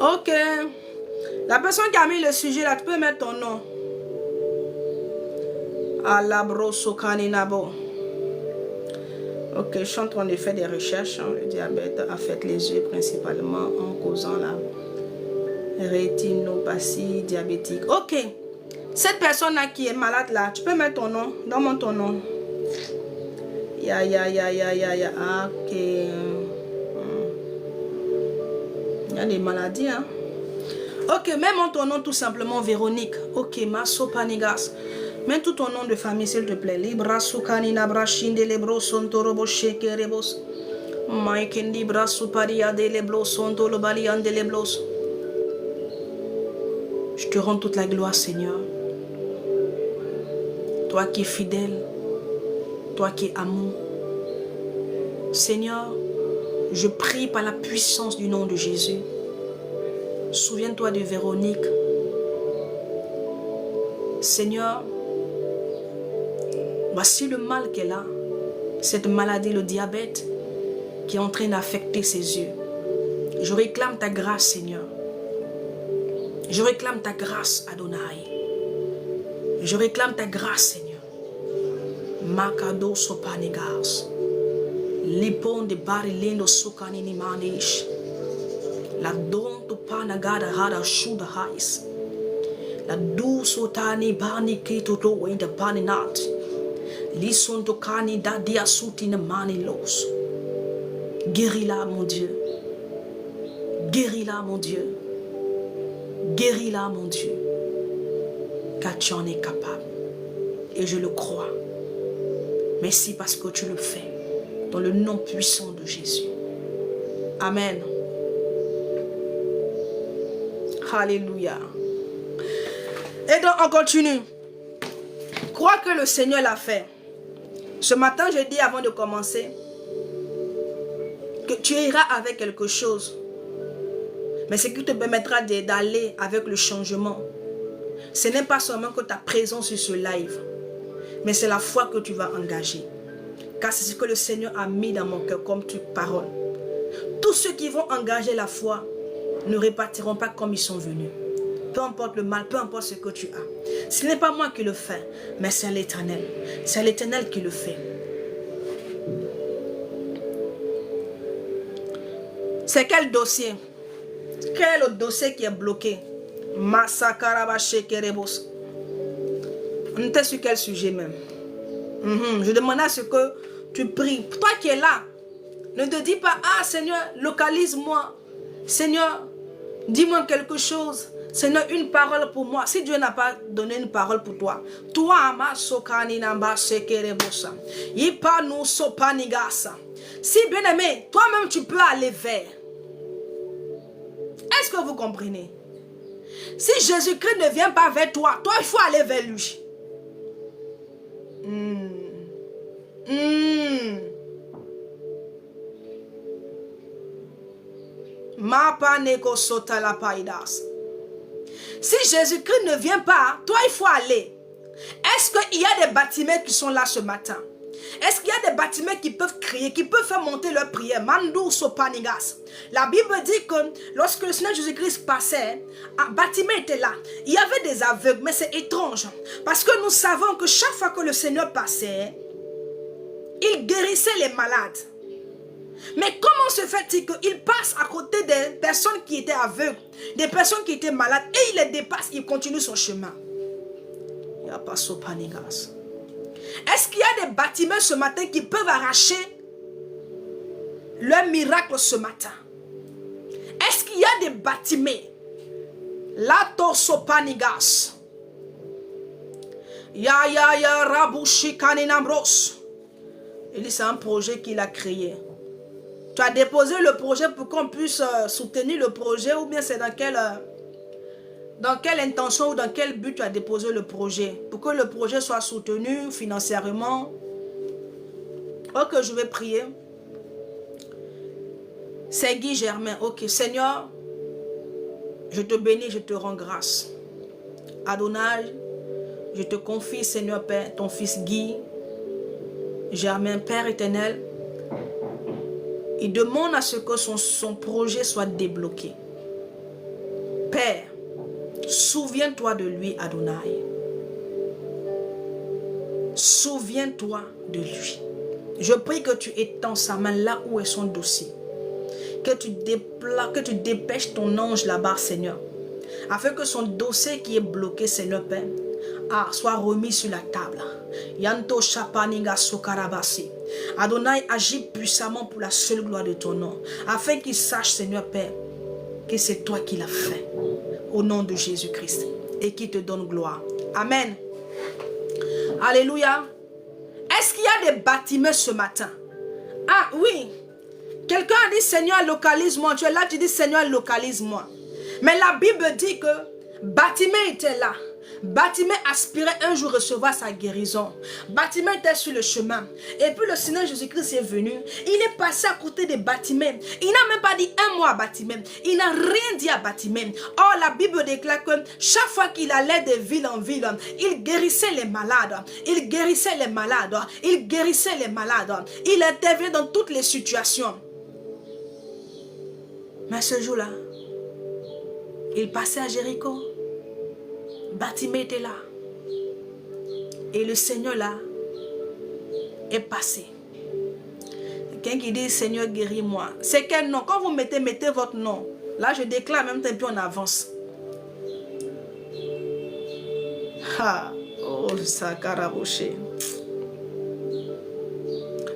Ok. La personne qui a mis le sujet là, tu peux mettre ton nom. Alabrosokaninabo. Ok, je suis en train de faire des recherches. Le diabète affecte les yeux principalement en causant la rétinopathie diabétique. Ok. Cette personne-là qui est malade là, tu peux mettre ton nom. Donne-moi ton nom. Ya. Ok. Il y a des maladies, hein. Ok, mets-moi ton nom tout simplement, Véronique. Ok, Maso Panigas. Mets tout ton nom de famille, s'il te plaît. Libra Sukanina Brashinde Lebro Sontorobo Sheke Rebos. Maikendi Brasu Paria de Leblo Sontolo Balian de Leblos. Je te rends toute la gloire, Seigneur. Toi qui es fidèle, toi qui es amour. Seigneur, je prie par la puissance du nom de Jésus. Souviens-toi de Véronique. Seigneur, voici le mal qu'elle a. Cette maladie, le diabète, qui est en train d'affecter ses yeux. Je réclame ta grâce, Seigneur. Je réclame ta grâce, Adonai. Je réclame ta grâce, Seigneur. Makado Sopanigas. Lipon de Barilendo Sukanini Manish. La don to Panagada Hada Shuda Hais. La douce Tani Bani Kito in the Paninat. Listen to Kani Dadia Sutina Manilos. Guéris-la, mon Dieu. Guéris-la, mon Dieu. Guéris-la, mon Dieu. Car tu en es capable. Et je le crois. Merci parce que tu le fais. Dans le nom puissant de Jésus. Amen. Alléluia. Et donc on continue. Crois que le Seigneur l'a fait. Ce matin, je dis avant de commencer que tu iras avec quelque chose. Mais ce qui te permettra d'aller avec le changement, ce n'est pas seulement que ta présence sur ce live, mais c'est la foi que tu vas engager. Car c'est ce que le Seigneur a mis dans mon cœur comme parole. Tous ceux qui vont engager la foi ne repartiront pas comme ils sont venus. Peu importe le mal, peu importe ce que tu as. Ce n'est pas moi qui le fais, mais c'est l'Éternel. C'est l'Éternel qui le fait. C'est quel dossier? Quel est le dossier qui est bloqué? On était sur quel sujet même? Je demandais à ce que tu pries. Toi qui es là, ne te dis pas, ah Seigneur, localise-moi. Seigneur, dis-moi quelque chose. Seigneur, une parole pour moi. Si Dieu n'a pas donné une parole pour toi, toi, si bien aimé, toi-même tu peux aller vers. Est-ce que vous comprenez? Si Jésus-Christ ne vient pas vers toi, toi il faut aller vers lui. Si Jésus-Christ ne vient pas, toi il faut aller. Est-ce qu'il y a des bâtiments qui sont là ce matin? Est-ce qu'il y a des bâtiments qui peuvent crier, qui peuvent faire monter leur prière? Mandou sopanigas. La Bible dit que lorsque le Seigneur Jésus-Christ passait, un bâtiment était là. Il y avait des aveugles, mais c'est étrange. Parce que nous savons que chaque fois que le Seigneur passait, il guérissait les malades. Mais comment se fait-il qu'il passe à côté des personnes qui étaient aveugles, des personnes qui étaient malades, et il les dépasse, il continue son chemin? Il n'y a pas sopanigas. Est-ce qu'il y a des bâtiments ce matin qui peuvent arracher leur miracle ce matin? Est-ce qu'il y a des bâtiments? La tosopanigas. Ya rabushi kaninambros. Il dit c'est un projet qu'il a créé. Tu as déposé le projet pour qu'on puisse soutenir le projet, ou bien c'est dans quelle intention ou dans quel but tu as déposé le projet? Pour que le projet soit soutenu financièrement. Ok, je vais prier. C'est Guy Germain. Ok, Seigneur, je te bénis, je te rends grâce. Adonai, je te confie, Seigneur Père, ton fils Guy Germain, Père éternel. Il demande à ce que son projet soit débloqué. Père, souviens-toi de lui, Adonai. Souviens-toi de lui. Je prie que tu étends sa main là où est son dossier. Que tu dépêches ton ange là-bas, Seigneur. Afin que son dossier qui est bloqué, Seigneur Père, soit remis sur la table. Yanto Shapaniga Sokarabasi. Adonai, agis puissamment pour la seule gloire de ton nom. Afin qu'il sache, Seigneur Père, que c'est toi qui l'as fait. Au nom de Jésus-Christ. Et qui te donne gloire. Amen. Alléluia. Est-ce qu'il y a des bâtiments ce matin? Ah oui. Quelqu'un a dit Seigneur localise-moi. Tu es là, tu dis Seigneur localise-moi. Mais la Bible dit que bâtiment était là. Bâtiment aspirait un jour recevoir sa guérison. Bâtiment était sur le chemin. Et puis le Seigneur Jésus-Christ est venu. Il est passé à côté des bâtiments. Il n'a même pas dit un mot à bâtiment. Il n'a rien dit à bâtiment. Or la Bible déclare que chaque fois qu'il allait de ville en ville, il guérissait les malades. Il guérissait les malades. Il guérissait les malades. Il intervenait dans toutes les situations. Mais ce jour-là, il passait à Jéricho. Bâtiment était là. Et le Seigneur là est passé. Quelqu'un qui dit Seigneur guéris-moi. C'est quel nom? Quand vous mettez votre nom. Là je déclare en même temps puis on avance. Oh Sakaraboché.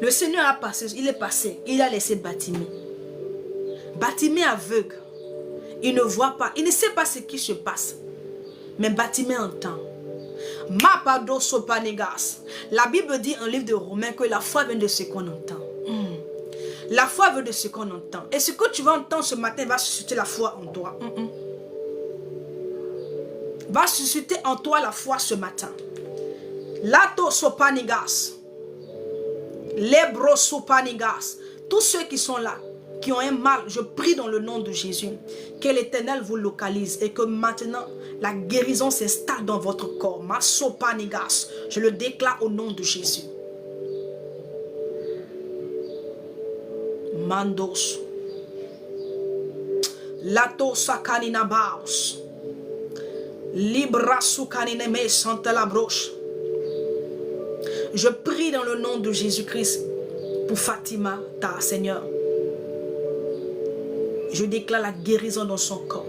Le Seigneur a passé. Il est passé. Il a laissé bâtiment. Bâtiment aveugle. Il ne voit pas. Il ne sait pas ce qui se passe. Mais bâtiment entend. La Bible dit en livre de Romains que la foi vient de ce qu'on entend. La foi vient de ce qu'on entend. Et ce que tu vas entendre ce matin va susciter la foi en toi. Va susciter en toi la foi ce matin. Lato sopanigas. Lebro sopanigas. Tous ceux qui sont là, qui ont un mal, je prie dans le nom de Jésus, que l'Éternel vous localise et que maintenant, la guérison s'installe dans votre corps. Masopanigas, je le déclare au nom de Jésus. Mandos. Lato sakanina baos. Libra sukanine me sante la broche. Je prie dans le nom de Jésus-Christ pour Fatima, ta Seigneur. Je déclare la guérison dans son corps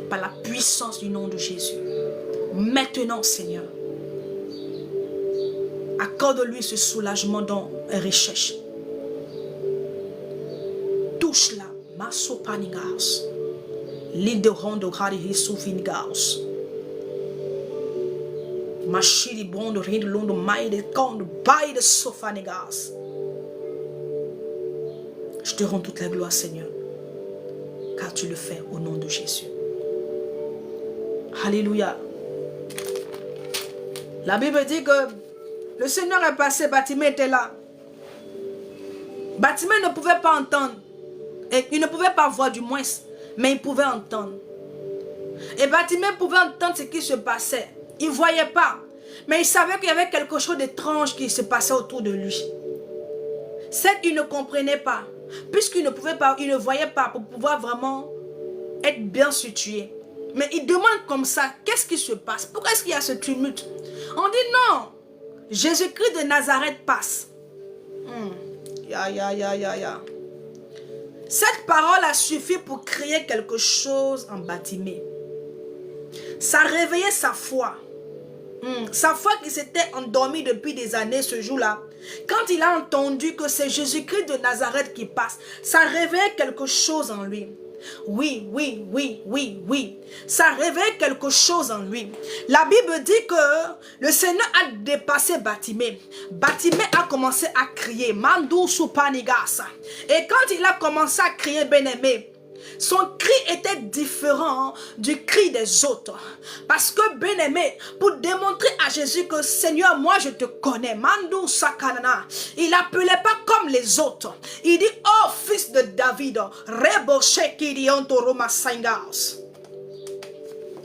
par la puissance du nom de Jésus. Maintenant, Seigneur, accorde-lui ce soulagement dans la recherche. Touche-la, masopanigas. Liderondo harihi sufingas. Machiri bondo rindo londo mai de kondo bail de sofanigas. Je te rends toute la gloire, Seigneur, car tu le fais au nom de Jésus. Alléluia. La Bible dit que le Seigneur est passé, Bartimée était là. Bartimée ne pouvait pas entendre. Et il ne pouvait pas voir du moins, mais il pouvait entendre. Et Bartimée pouvait entendre ce qui se passait. Il ne voyait pas, mais il savait qu'il y avait quelque chose d'étrange qui se passait autour de lui. Certes, il ne comprenait pas, puisqu'il ne pouvait pas, il ne voyait pas pour pouvoir vraiment être bien situé. Mais il demande comme ça, qu'est-ce qui se passe? Pourquoi est-ce qu'il y a ce tumulte? On dit non, Jésus-Christ de Nazareth passe. Cette parole a suffi pour créer quelque chose en Bartimée. Ça réveillait sa foi. Sa foi qui s'était endormie depuis des années ce jour-là. Quand il a entendu que c'est Jésus-Christ de Nazareth qui passe, ça réveillait quelque chose en lui. Oui. Ça réveille quelque chose en lui. La Bible dit que le Seigneur a dépassé Bartimée. Bartimée a commencé à crier. Mandou supanigasa. Et quand il a commencé à crier, bien-aimé, son cri était différent du cri des autres. Parce que, bien-aimé, pour démontrer à Jésus que Seigneur, moi je te connais, Mandou Sakanana, il n'appelait pas comme les autres. Il dit, oh fils de David, Reboche Kirianto Roma Sangas.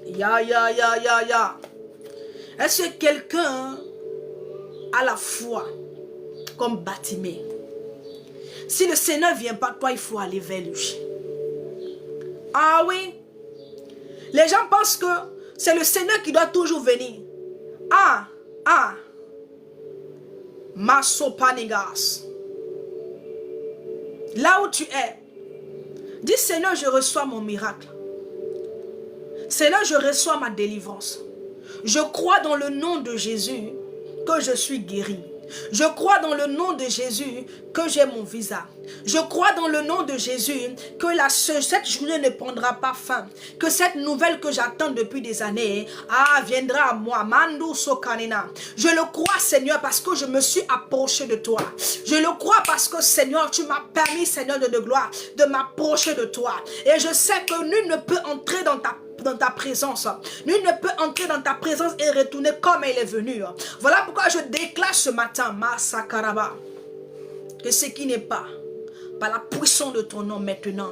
Ya. Est-ce que quelqu'un a la foi comme Bartimée? Si le Seigneur ne vient pas, toi, il faut aller vers lui. Ah oui, les gens pensent que c'est le Seigneur qui doit toujours venir. Masopanigas. Là où tu es, dis Seigneur, je reçois mon miracle. Seigneur, je reçois ma délivrance. Je crois dans le nom de Jésus que je suis guéri. Je crois dans le nom de Jésus que j'ai mon visa. Je crois dans le nom de Jésus que cette journée ne prendra pas fin. Que cette nouvelle que j'attends depuis des années viendra à moi. Mandou Sokanina. Je le crois, Seigneur, parce que je me suis approché de toi. Je le crois parce que, Seigneur, tu m'as permis, Seigneur de gloire, de m'approcher de toi. Et je sais que nul ne peut entrer dans ta présence. Nul ne peut entrer dans ta présence et retourner comme elle est venue. Voilà pourquoi je déclare ce matin, Masakaraba, que ce qui n'est pas, par la puissance de ton nom maintenant,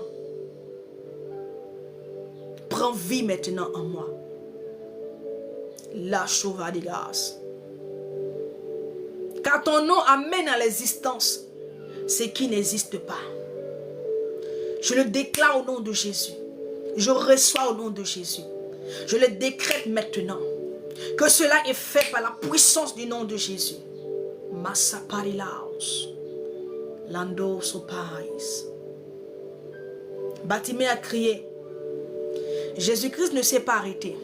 prend vie maintenant en moi. La Chauvadigas. Car ton nom amène à l'existence ce qui n'existe pas. Je le déclare au nom de Jésus. Je reçois au nom de Jésus. Je le décrète maintenant. Que cela est fait par la puissance du nom de Jésus. Massaparilaos. Lando sopais. Bartimée a crié. Jésus-Christ ne s'est pas arrêté.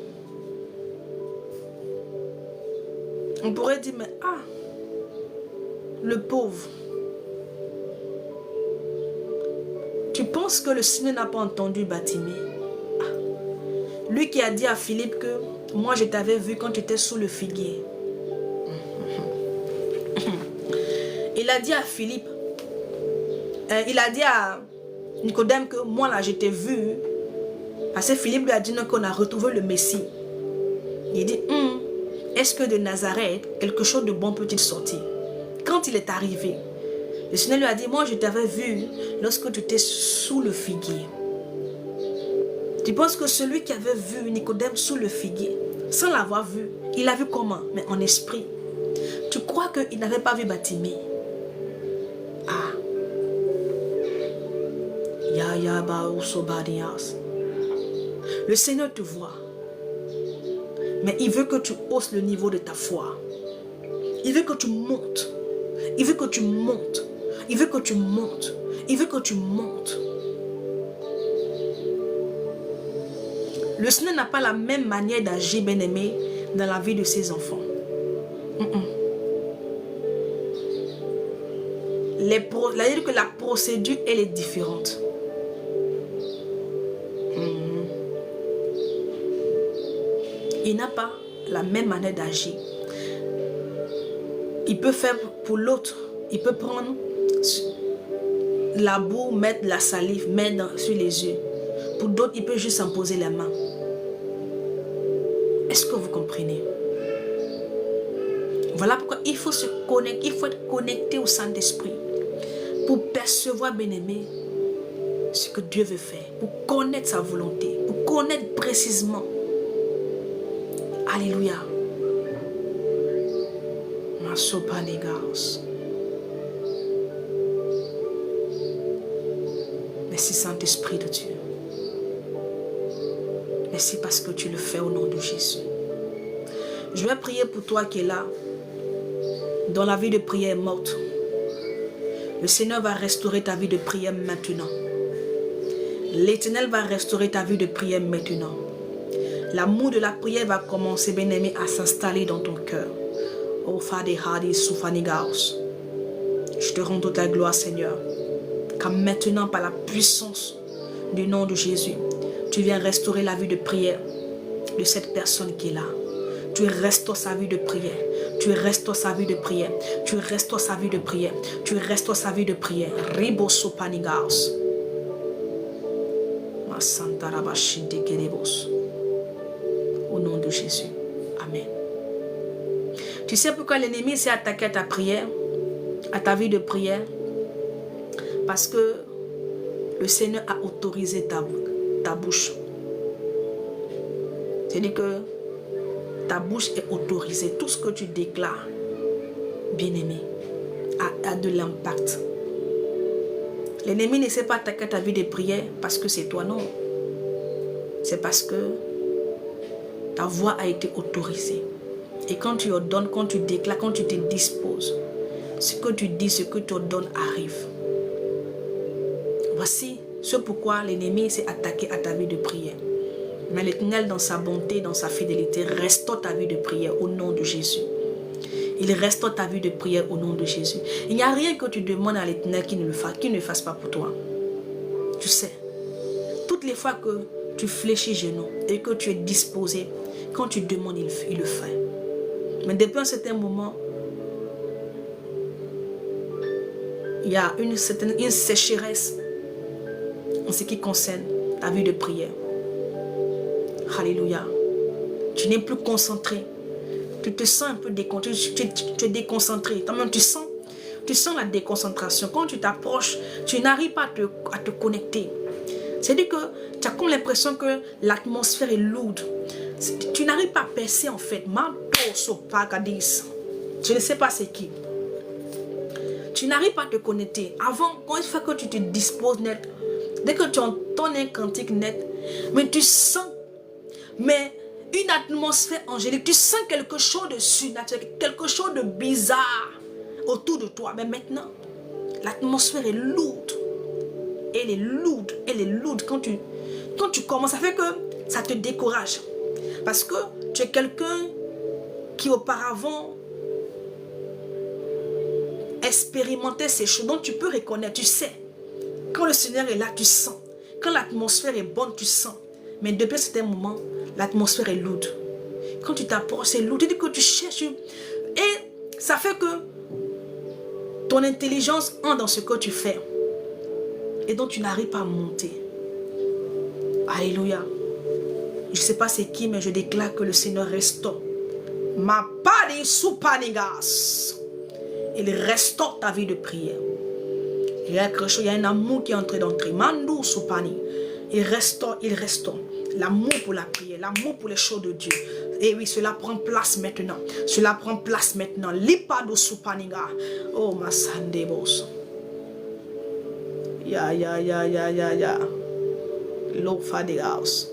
On pourrait dire, mais le pauvre. Tu penses que le Seigneur n'a pas entendu Bartimée? Lui qui a dit à Philippe que moi je t'avais vu quand tu étais sous le figuier. Il a dit à Philippe, il a dit à Nicodème que moi là je t'ai vu. Parce que Philippe lui a dit qu'on a retrouvé le Messie. Il dit, est-ce que de Nazareth, quelque chose de bon peut-il sortir? Quand il est arrivé, le Seigneur lui a dit, moi je t'avais vu lorsque tu étais sous le figuier. Tu penses que celui qui avait vu Nicodème sous le figuier, sans l'avoir vu, il l'a vu comment? Mais en esprit. Tu crois qu'il n'avait pas vu Bartimée? Le Seigneur te voit. Mais il veut que tu hausses le niveau de ta foi. Il veut que tu montes. Il veut que tu montes. Il veut que tu montes. Il veut que tu montes. Le Seigneur n'a pas la même manière d'agir, bien-aimé, dans la vie de ses enfants. C'est-à-dire que la procédure, elle est différente. Il n'a pas la même manière d'agir. Il peut faire pour l'autre. Il peut prendre la boue, mettre la salive, mettre sur les yeux. Pour d'autres, il peut juste imposer la main. Est-ce que vous comprenez? Voilà pourquoi il faut se connecter, il faut être connecté au Saint-Esprit pour percevoir, bien-aimé, ce que Dieu veut faire, pour connaître sa volonté, pour connaître précisément. Alléluia. Merci Saint-Esprit de Dieu. Merci parce que tu le fais au nom de Jésus. Je vais prier pour toi qui es là, dont la vie de prière est morte. Le Seigneur va restaurer ta vie de prière maintenant. L'Éternel va restaurer ta vie de prière maintenant. L'amour de la prière va commencer, bien-aimé, à s'installer dans ton cœur. Oh, Father, Hadi, Soufanigaos. Je te rends toute la gloire, Seigneur. Car maintenant, par la puissance du nom de Jésus, tu viens restaurer la vie de prière de cette personne qui est là. Tu restaures sa vie de prière. Tu restaures sa vie de prière. Tu restaures sa vie de prière. Tu restaures sa vie de prière. Ribo Sopanigaos. Ma Santa Rabashinte Kerebos. Au nom de Jésus. Amen. Tu sais pourquoi l'ennemi s'est attaqué à ta prière, à ta vie de prière? Parce que le Seigneur a autorisé ta bouche. C'est-à-dire que ta bouche est autorisée. Tout ce que tu déclares, bien-aimé, a de l'impact. L'ennemi ne s'est pas attaqué à ta vie de prière parce que c'est toi, non. C'est parce que ta voix a été autorisée. Et quand tu ordonnes, quand tu déclares, quand tu te disposes, ce que tu dis, ce que tu ordonnes arrive. Voici ce pourquoi l'ennemi s'est attaqué à ta vie de prière. Mais l'Éternel, dans sa bonté, dans sa fidélité, restaure ta vie de prière au nom de Jésus. Il restaure ta vie de prière au nom de Jésus. Il n'y a rien que tu demandes à l'Éternel qui ne fasse pas pour toi. Tu sais, toutes les fois que tu fléchis genoux et que tu es disposé, quand tu demandes, il le fait. Mais depuis un certain moment, il y a une sécheresse en ce qui concerne ta vie de prière. Alléluia. Tu n'es plus concentré. Tu te sens un peu déconcentré. Tu es déconcentré. Tu sens la déconcentration. Quand tu t'approches, tu n'arrives pas à te connecter. C'est-à-dire que tu as comme l'impression que l'atmosphère est lourde. Tu n'arrives pas à percer en fait. Je ne sais pas c'est qui. Tu n'arrives pas à te connecter. Avant, quand il faut que tu te disposes net, dès que tu entends un cantique net, mais tu sens une atmosphère angélique. Tu sens quelque chose de surnaturel, quelque chose de bizarre autour de toi. Mais maintenant, l'atmosphère est lourde. Elle est lourde. Elle est lourde. Quand tu commences, ça fait que ça te décourage. Parce que tu es quelqu'un qui auparavant expérimentait ces choses. Donc tu peux reconnaître, tu sais. Quand le Seigneur est là, tu sens. Quand l'atmosphère est bonne, tu sens. Mais depuis cet moment, l'atmosphère est lourde. Quand tu t'approches, c'est lourd. Tu dis que tu cherches. Et ça fait que ton intelligence entre dans ce que tu fais. Et donc tu n'arrives pas à monter. Alléluia. Je ne sais pas c'est qui, mais je déclare que le Seigneur restaure. Ma padi supanigas. Il restaure ta vie de prière. Il y a quelque chose, il y a un amour qui est entré d'entrer. Mandou supani. Il restaure. L'amour pour la prière, l'amour pour les choses de Dieu. Et oui, cela prend place maintenant. Cela prend place maintenant. Lipado supaniga. Oh, ma sandebos. Ya. Low for the house.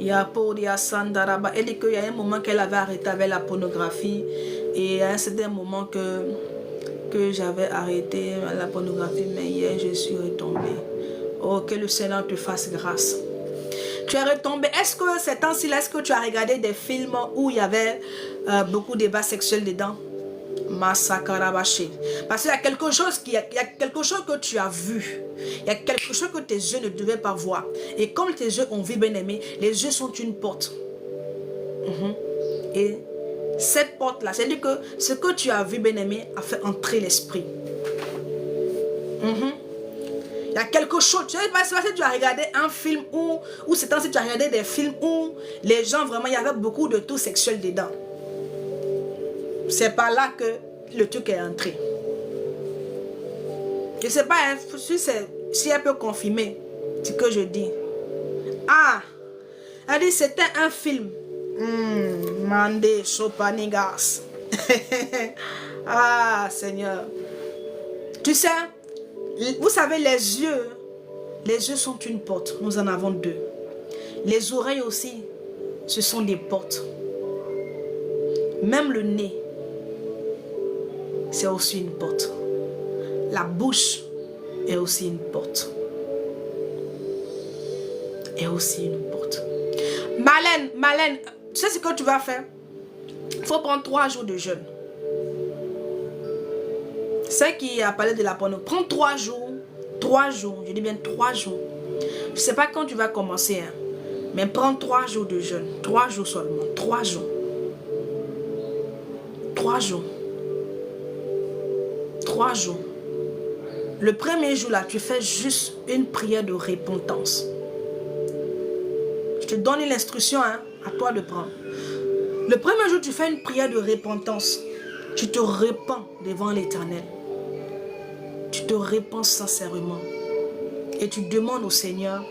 Elle dit qu'il y a un moment qu'elle avait arrêté avec la pornographie. Et à un certain moment que j'avais arrêté la pornographie. Mais hier, je suis retombée. Oh, que le Seigneur te fasse grâce. Tu es retombé. Est-ce que ces temps-ci, est-ce que tu as regardé des films où il y avait beaucoup de débats sexuels dedans? Massakarabaché. Parce qu'il y a quelque chose il y a quelque chose que tu as vu. Il y a quelque chose que tes yeux ne devaient pas voir. Et comme tes yeux ont vu, bien aimé, les yeux sont une porte. Et cette porte-là, c'est-à-dire que ce que tu as vu, bien aimé, a fait entrer l'esprit. Il y a quelque chose, tu sais pas si tu as regardé un film ou c'est temps si tu as regardé des films où les gens vraiment, il y avait beaucoup de tout sexuel dedans. C'est par là que le truc est entré. Je ne sais pas hein, si elle peut confirmer ce que je dis. Ah, elle dit c'était un film. Mandé, Chopanigas. Ah, Seigneur. Tu sais, vous savez, les yeux sont une porte. Nous en avons deux. Les oreilles aussi, ce sont des portes. Même le nez, c'est aussi une porte. La bouche est aussi une porte. Est aussi une porte. Malène, tu sais ce que tu vas faire? Il faut prendre 3 jours de jeûne. C'est qui a parlé de la porno. Prends 3 jours. 3 jours. Je dis bien 3 jours. Je ne sais pas quand tu vas commencer. Hein, mais prends 3 jours de jeûne. 3 jours seulement. 3 jours. 3 jours. 3 jours. Le premier jour là, tu fais juste une prière de repentance. Je te donne l'instruction, hein, à toi de prendre. Le premier jour, tu fais une prière de repentance. Tu te repens devant l'Éternel. Tu te repens sincèrement. Et tu demandes au Seigneur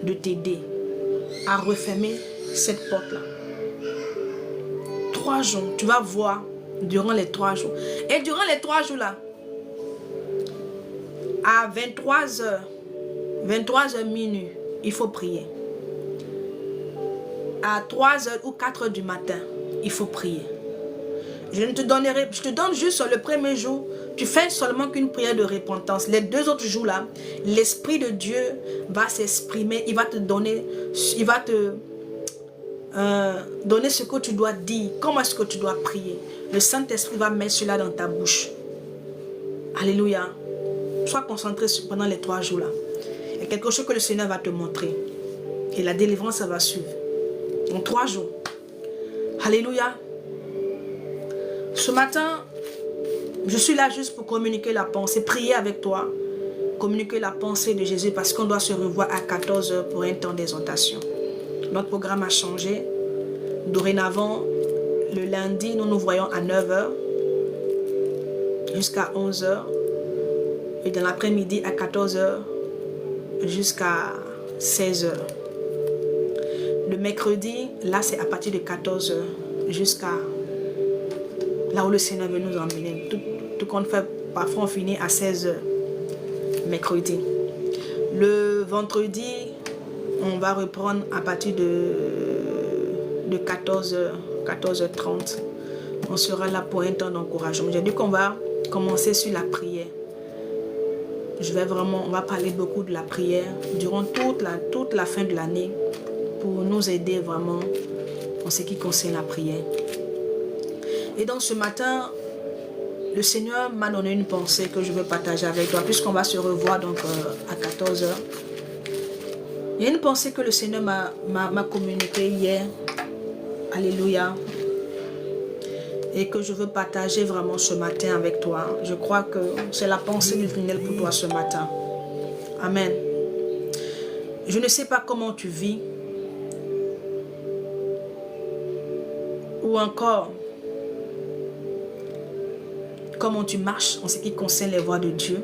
de t'aider à refermer cette porte-là. 3 jours, tu vas voir durant les 3 jours. Et durant les 3 jours-là, à 23h minuit, il faut prier. À 3h ou 4h du matin, il faut prier. Je te donne juste le premier jour, tu fais seulement qu'une prière de repentance. Les 2 autres jours là, l'Esprit de Dieu va s'exprimer, il va te donner, donner ce que tu dois dire, comment est-ce que tu dois prier. Le Saint-Esprit va mettre cela dans ta bouche. Alléluia. Sois concentré pendant les 3 jours là. Il y a quelque chose que le Seigneur va te montrer. Et la délivrance, ça va suivre. En 3 jours. Alléluia. Ce matin, je suis là juste pour communiquer la pensée, prier avec toi, communiquer la pensée de Jésus parce qu'on doit se revoir à 14h pour un temps d'exhortation. Notre programme a changé. Dorénavant, le lundi, nous nous voyons à 9h jusqu'à 11h et dans l'après-midi à 14h jusqu'à 16h. Le mercredi, là c'est à partir de 14h jusqu'à là où le Seigneur veut nous emmener. Tout qu'on fait, parfois on finit à 16h, mercredi. Le vendredi, on va reprendre à partir de 14h, 14h30. On sera là pour un temps d'encouragement. J'ai dit qu'on va commencer sur la prière. On va parler beaucoup de la prière durant toute la fin de l'année pour nous aider vraiment en ce qui concerne la prière. Et donc ce matin, le Seigneur m'a donné une pensée que je veux partager avec toi, puisqu'on va se revoir donc à 14h. Il y a une pensée que le Seigneur m'a communiquée hier. Alléluia. Et que je veux partager vraiment ce matin avec toi. Je crois que c'est la pensée du tunnel pour toi ce matin. Amen. Je ne sais pas comment tu vis. Ou encore comment tu marches en ce qui concerne les voies de Dieu.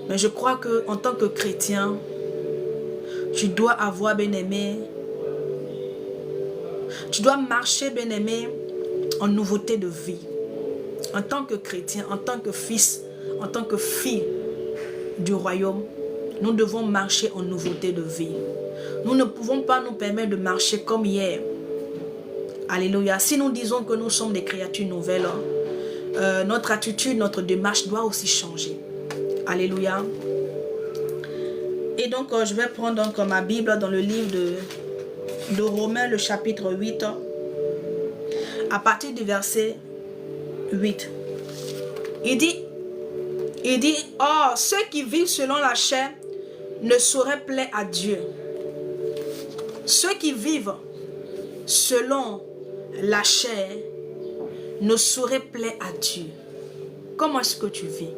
Mais je crois qu'en tant que chrétien, tu dois avoir, bien-aimé, tu dois marcher, bien-aimé, en nouveauté de vie. En tant que chrétien, en tant que fils, en tant que fille du royaume, Nous devons marcher en nouveauté de vie. Nous ne pouvons pas nous permettre de marcher comme hier. Alléluia. Si nous disons que nous sommes des créatures nouvelles, notre attitude, notre démarche doit aussi changer. Alléluia. Et donc, je vais prendre donc ma Bible dans le livre de Romains, le chapitre 8, à partir du verset 8. Il dit, oh, ceux qui vivent selon la chair ne sauraient plaire à Dieu. Ceux qui vivent selon la chair ne sauraient plaire à Dieu. Comment est-ce que tu vis?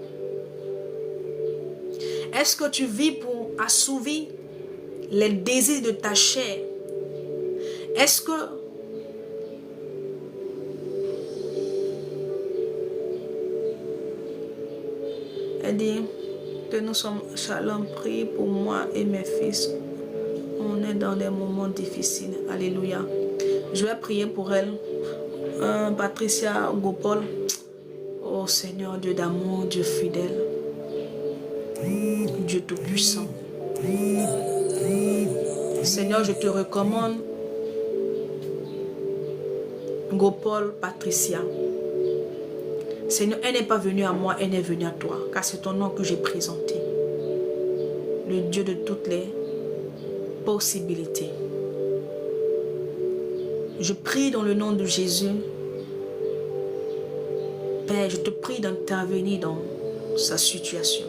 Est-ce que tu vis pour assouvir les désirs de ta chair? Est-ce que elle dit que nous sommes, Shalom, prie pour moi et mes fils. On est dans des moments difficiles. Alléluia. Je vais prier pour elle. Patricia Gopol. Oh Seigneur, Dieu d'amour, Dieu fidèle. Dieu tout-puissant. Seigneur, je te recommande Gopol Patricia. Seigneur, elle n'est pas venue à moi, elle est venue à toi, car c'est ton nom que j'ai présenté. Le Dieu de toutes les possibilités. Je prie dans le nom de Jésus. Père, je te prie d'intervenir dans sa situation,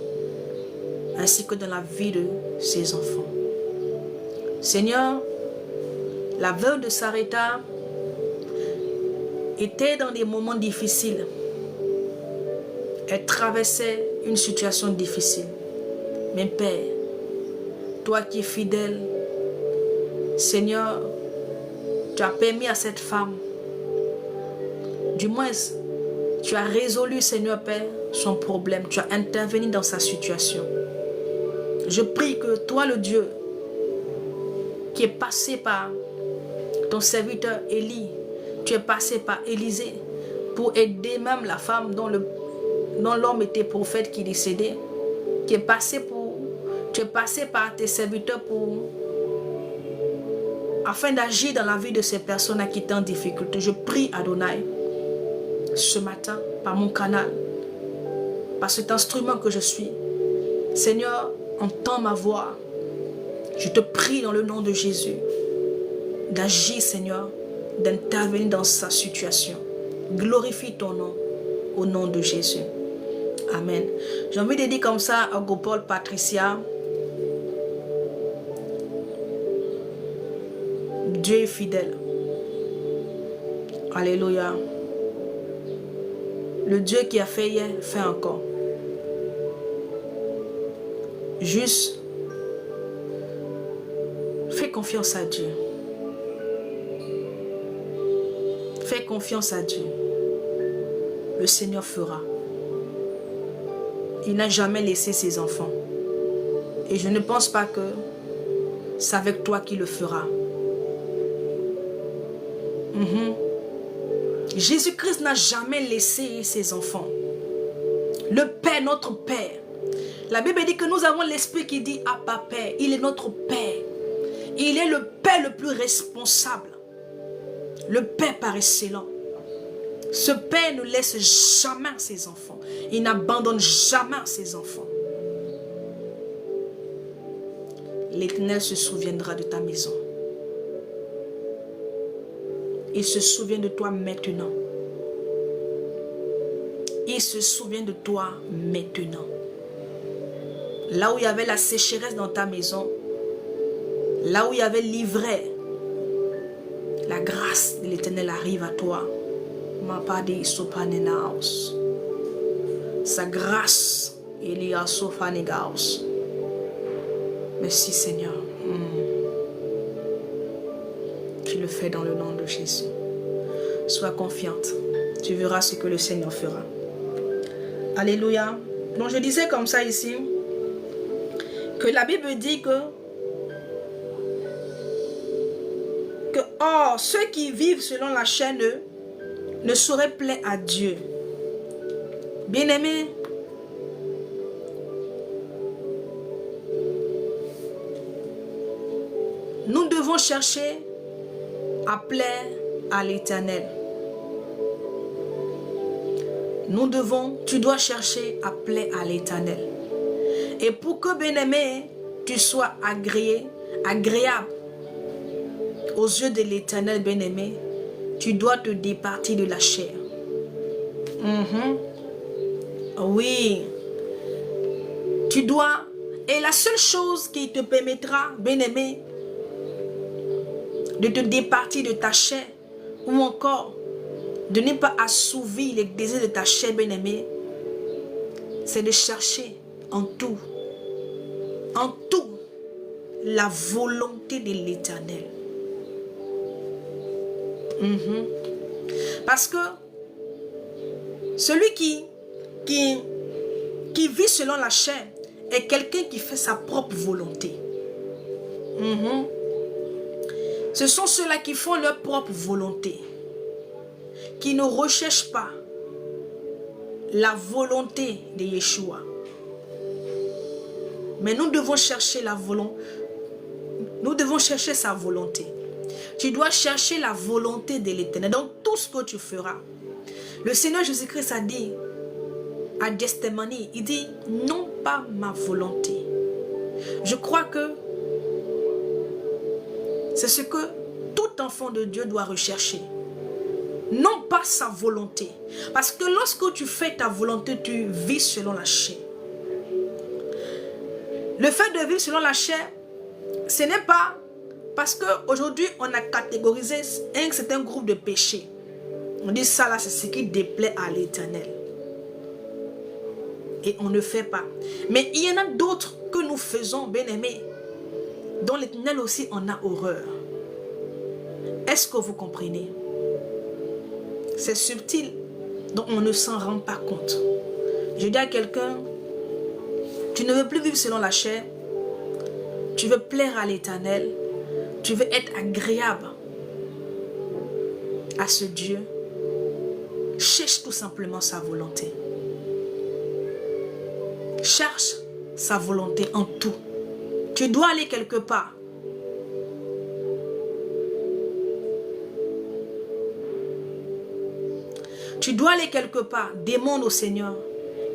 ainsi que dans la vie de ses enfants. Seigneur, la veuve de Sarepta était dans des moments difficiles. Elle traversait une situation difficile. Mais Père, toi qui es fidèle, Seigneur, tu as permis à cette femme, du moins, tu as résolu, Seigneur Père, son problème. Tu as intervenu dans sa situation. Je prie que toi, le Dieu, qui est passé par ton serviteur Élie, tu es passé par Élisée pour aider même la femme dont l'homme était prophète qui décédait, tu es passé par tes serviteurs afin d'agir dans la vie de ces personnes qui étaient en difficulté. Je prie Adonai ce matin par mon canal, par cet instrument que je suis. Seigneur, entends ma voix. Je te prie dans le nom de Jésus d'agir, Seigneur, d'intervenir dans sa situation. Glorifie ton nom au nom de Jésus. Amen. J'ai envie de dire comme ça à Gopol Patricia. Dieu est fidèle. Alléluia. Le Dieu qui a fait hier, fait encore. Juste, fais confiance à Dieu. Fais confiance à Dieu. Le Seigneur fera. Il n'a jamais laissé ses enfants. Et je ne pense pas que c'est avec toi qu'il le fera. Jésus-Christ n'a jamais laissé ses enfants. Le Père, notre Père. La Bible dit que nous avons l'Esprit qui dit Abba Père. Il est notre Père. Il est le Père le plus responsable. Le Père par excellence. Ce Père ne laisse jamais ses enfants. Il n'abandonne jamais ses enfants. L'Éternel se souviendra de ta maison. Il se souvient de toi maintenant. Il se souvient de toi maintenant. Là où il y avait la sécheresse dans ta maison, là où il y avait l'ivraie, la grâce de l'Éternel arrive à toi. Sa grâce, merci Seigneur. Tu le fais dans le nom de Jésus. Sois confiante. Tu verras ce que le Seigneur fera. Alléluia. Donc je disais comme ça ici, que la Bible dit que or, ceux qui vivent selon la chair ne sauraient plaire à Dieu. Bien-aimé, Nous devons chercher à plaire à l'Éternel. Tu dois chercher à plaire à l'Éternel. Et pour que, bien-aimé, tu sois agréable aux yeux de l'Éternel, bien-aimé, tu dois te départir de la chair. Oui. Tu dois, et la seule chose qui te permettra, bien-aimé, de te départir de ta chair, ou encore de ne pas assouvir les désirs de ta chair, bien-aimé, c'est de chercher en tout, la volonté de l'Éternel. Parce que celui qui vit selon la chair est quelqu'un qui fait sa propre volonté. Ce sont ceux-là qui font leur propre volonté, qui ne recherchent pas la volonté de Yeshua. Mais nous devons chercher la volonté. Nous devons chercher sa volonté. Tu dois chercher la volonté de l'Éternel dans tout ce que tu feras. Le Seigneur Jésus-Christ a dit à Gethsémane, il dit non pas ma volonté. Je crois que c'est ce que tout enfant de Dieu doit rechercher. Non pas sa volonté. Parce que lorsque tu fais ta volonté, tu vis selon la chair. Le fait de vivre selon la chair, ce n'est pas parce qu'aujourd'hui on a catégorisé un certain groupe de péchés. On dit ça là, c'est ce qui déplaît à l'Éternel. Et on ne fait pas. Mais il y en a d'autres que nous faisons, bien-aimés, dont l'Éternel aussi en a horreur. Est-ce que vous comprenez? C'est subtil, donc on ne s'en rend pas compte. Je dis à quelqu'un, tu ne veux plus vivre selon la chair, tu veux plaire à l'Éternel, tu veux être agréable à ce Dieu, cherche tout simplement sa volonté. Cherche sa volonté en tout. Tu dois aller quelque part. Tu dois aller quelque part. Demande au Seigneur,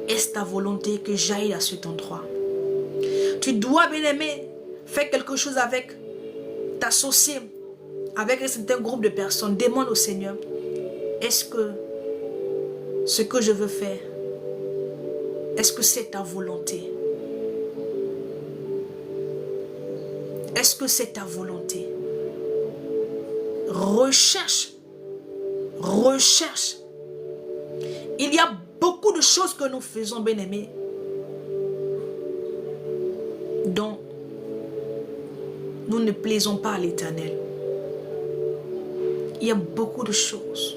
est-ce ta volonté que j'aille à cet endroit? Tu dois, bien-aimé, faire quelque chose avec, t'associer avec un certain groupe de personnes. Demande au Seigneur, est-ce que ce que je veux faire, est-ce que c'est ta volonté? Est-ce que c'est ta volonté? Recherche. Recherche. Il y a beaucoup de choses que nous faisons, bien-aimés, dont nous ne plaisons pas à l'Éternel. Il y a beaucoup de choses.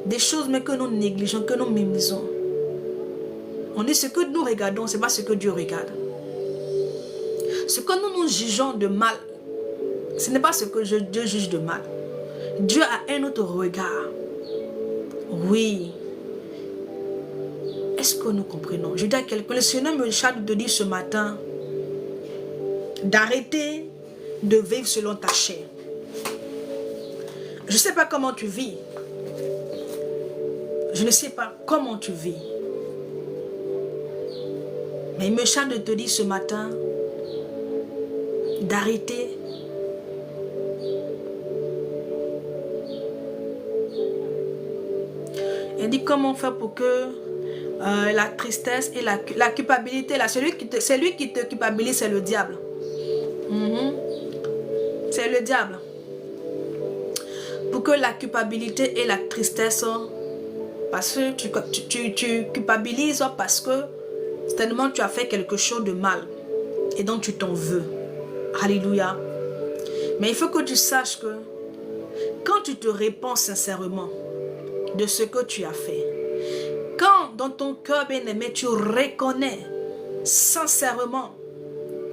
Des choses mais que nous négligeons, que nous minimisons. On dit ce que nous regardons, ce n'est pas ce que Dieu regarde. Ce que nous jugeons de mal, ce n'est pas ce que Dieu juge de mal. Dieu a un autre regard. Oui. Est-ce que nous comprenons? Je dis à quelqu'un, le Seigneur me charge de dire ce matin d'arrêter de vivre selon ta chair. Je ne sais pas comment tu vis. Je ne sais pas comment tu vis. Mais il me charge de te dire ce matin d'arrêter il dit comment faire pour que la tristesse et la culpabilité, là, celui qui te culpabilise, c'est le diable. C'est le diable. Pour que la culpabilité et la tristesse, parce que tu culpabilises parce que certainement tu as fait quelque chose de mal et donc tu t'en veux. Alléluia. Mais il faut que tu saches que quand tu te répands sincèrement de ce que tu as fait, quand dans ton cœur bien-aimé tu reconnais sincèrement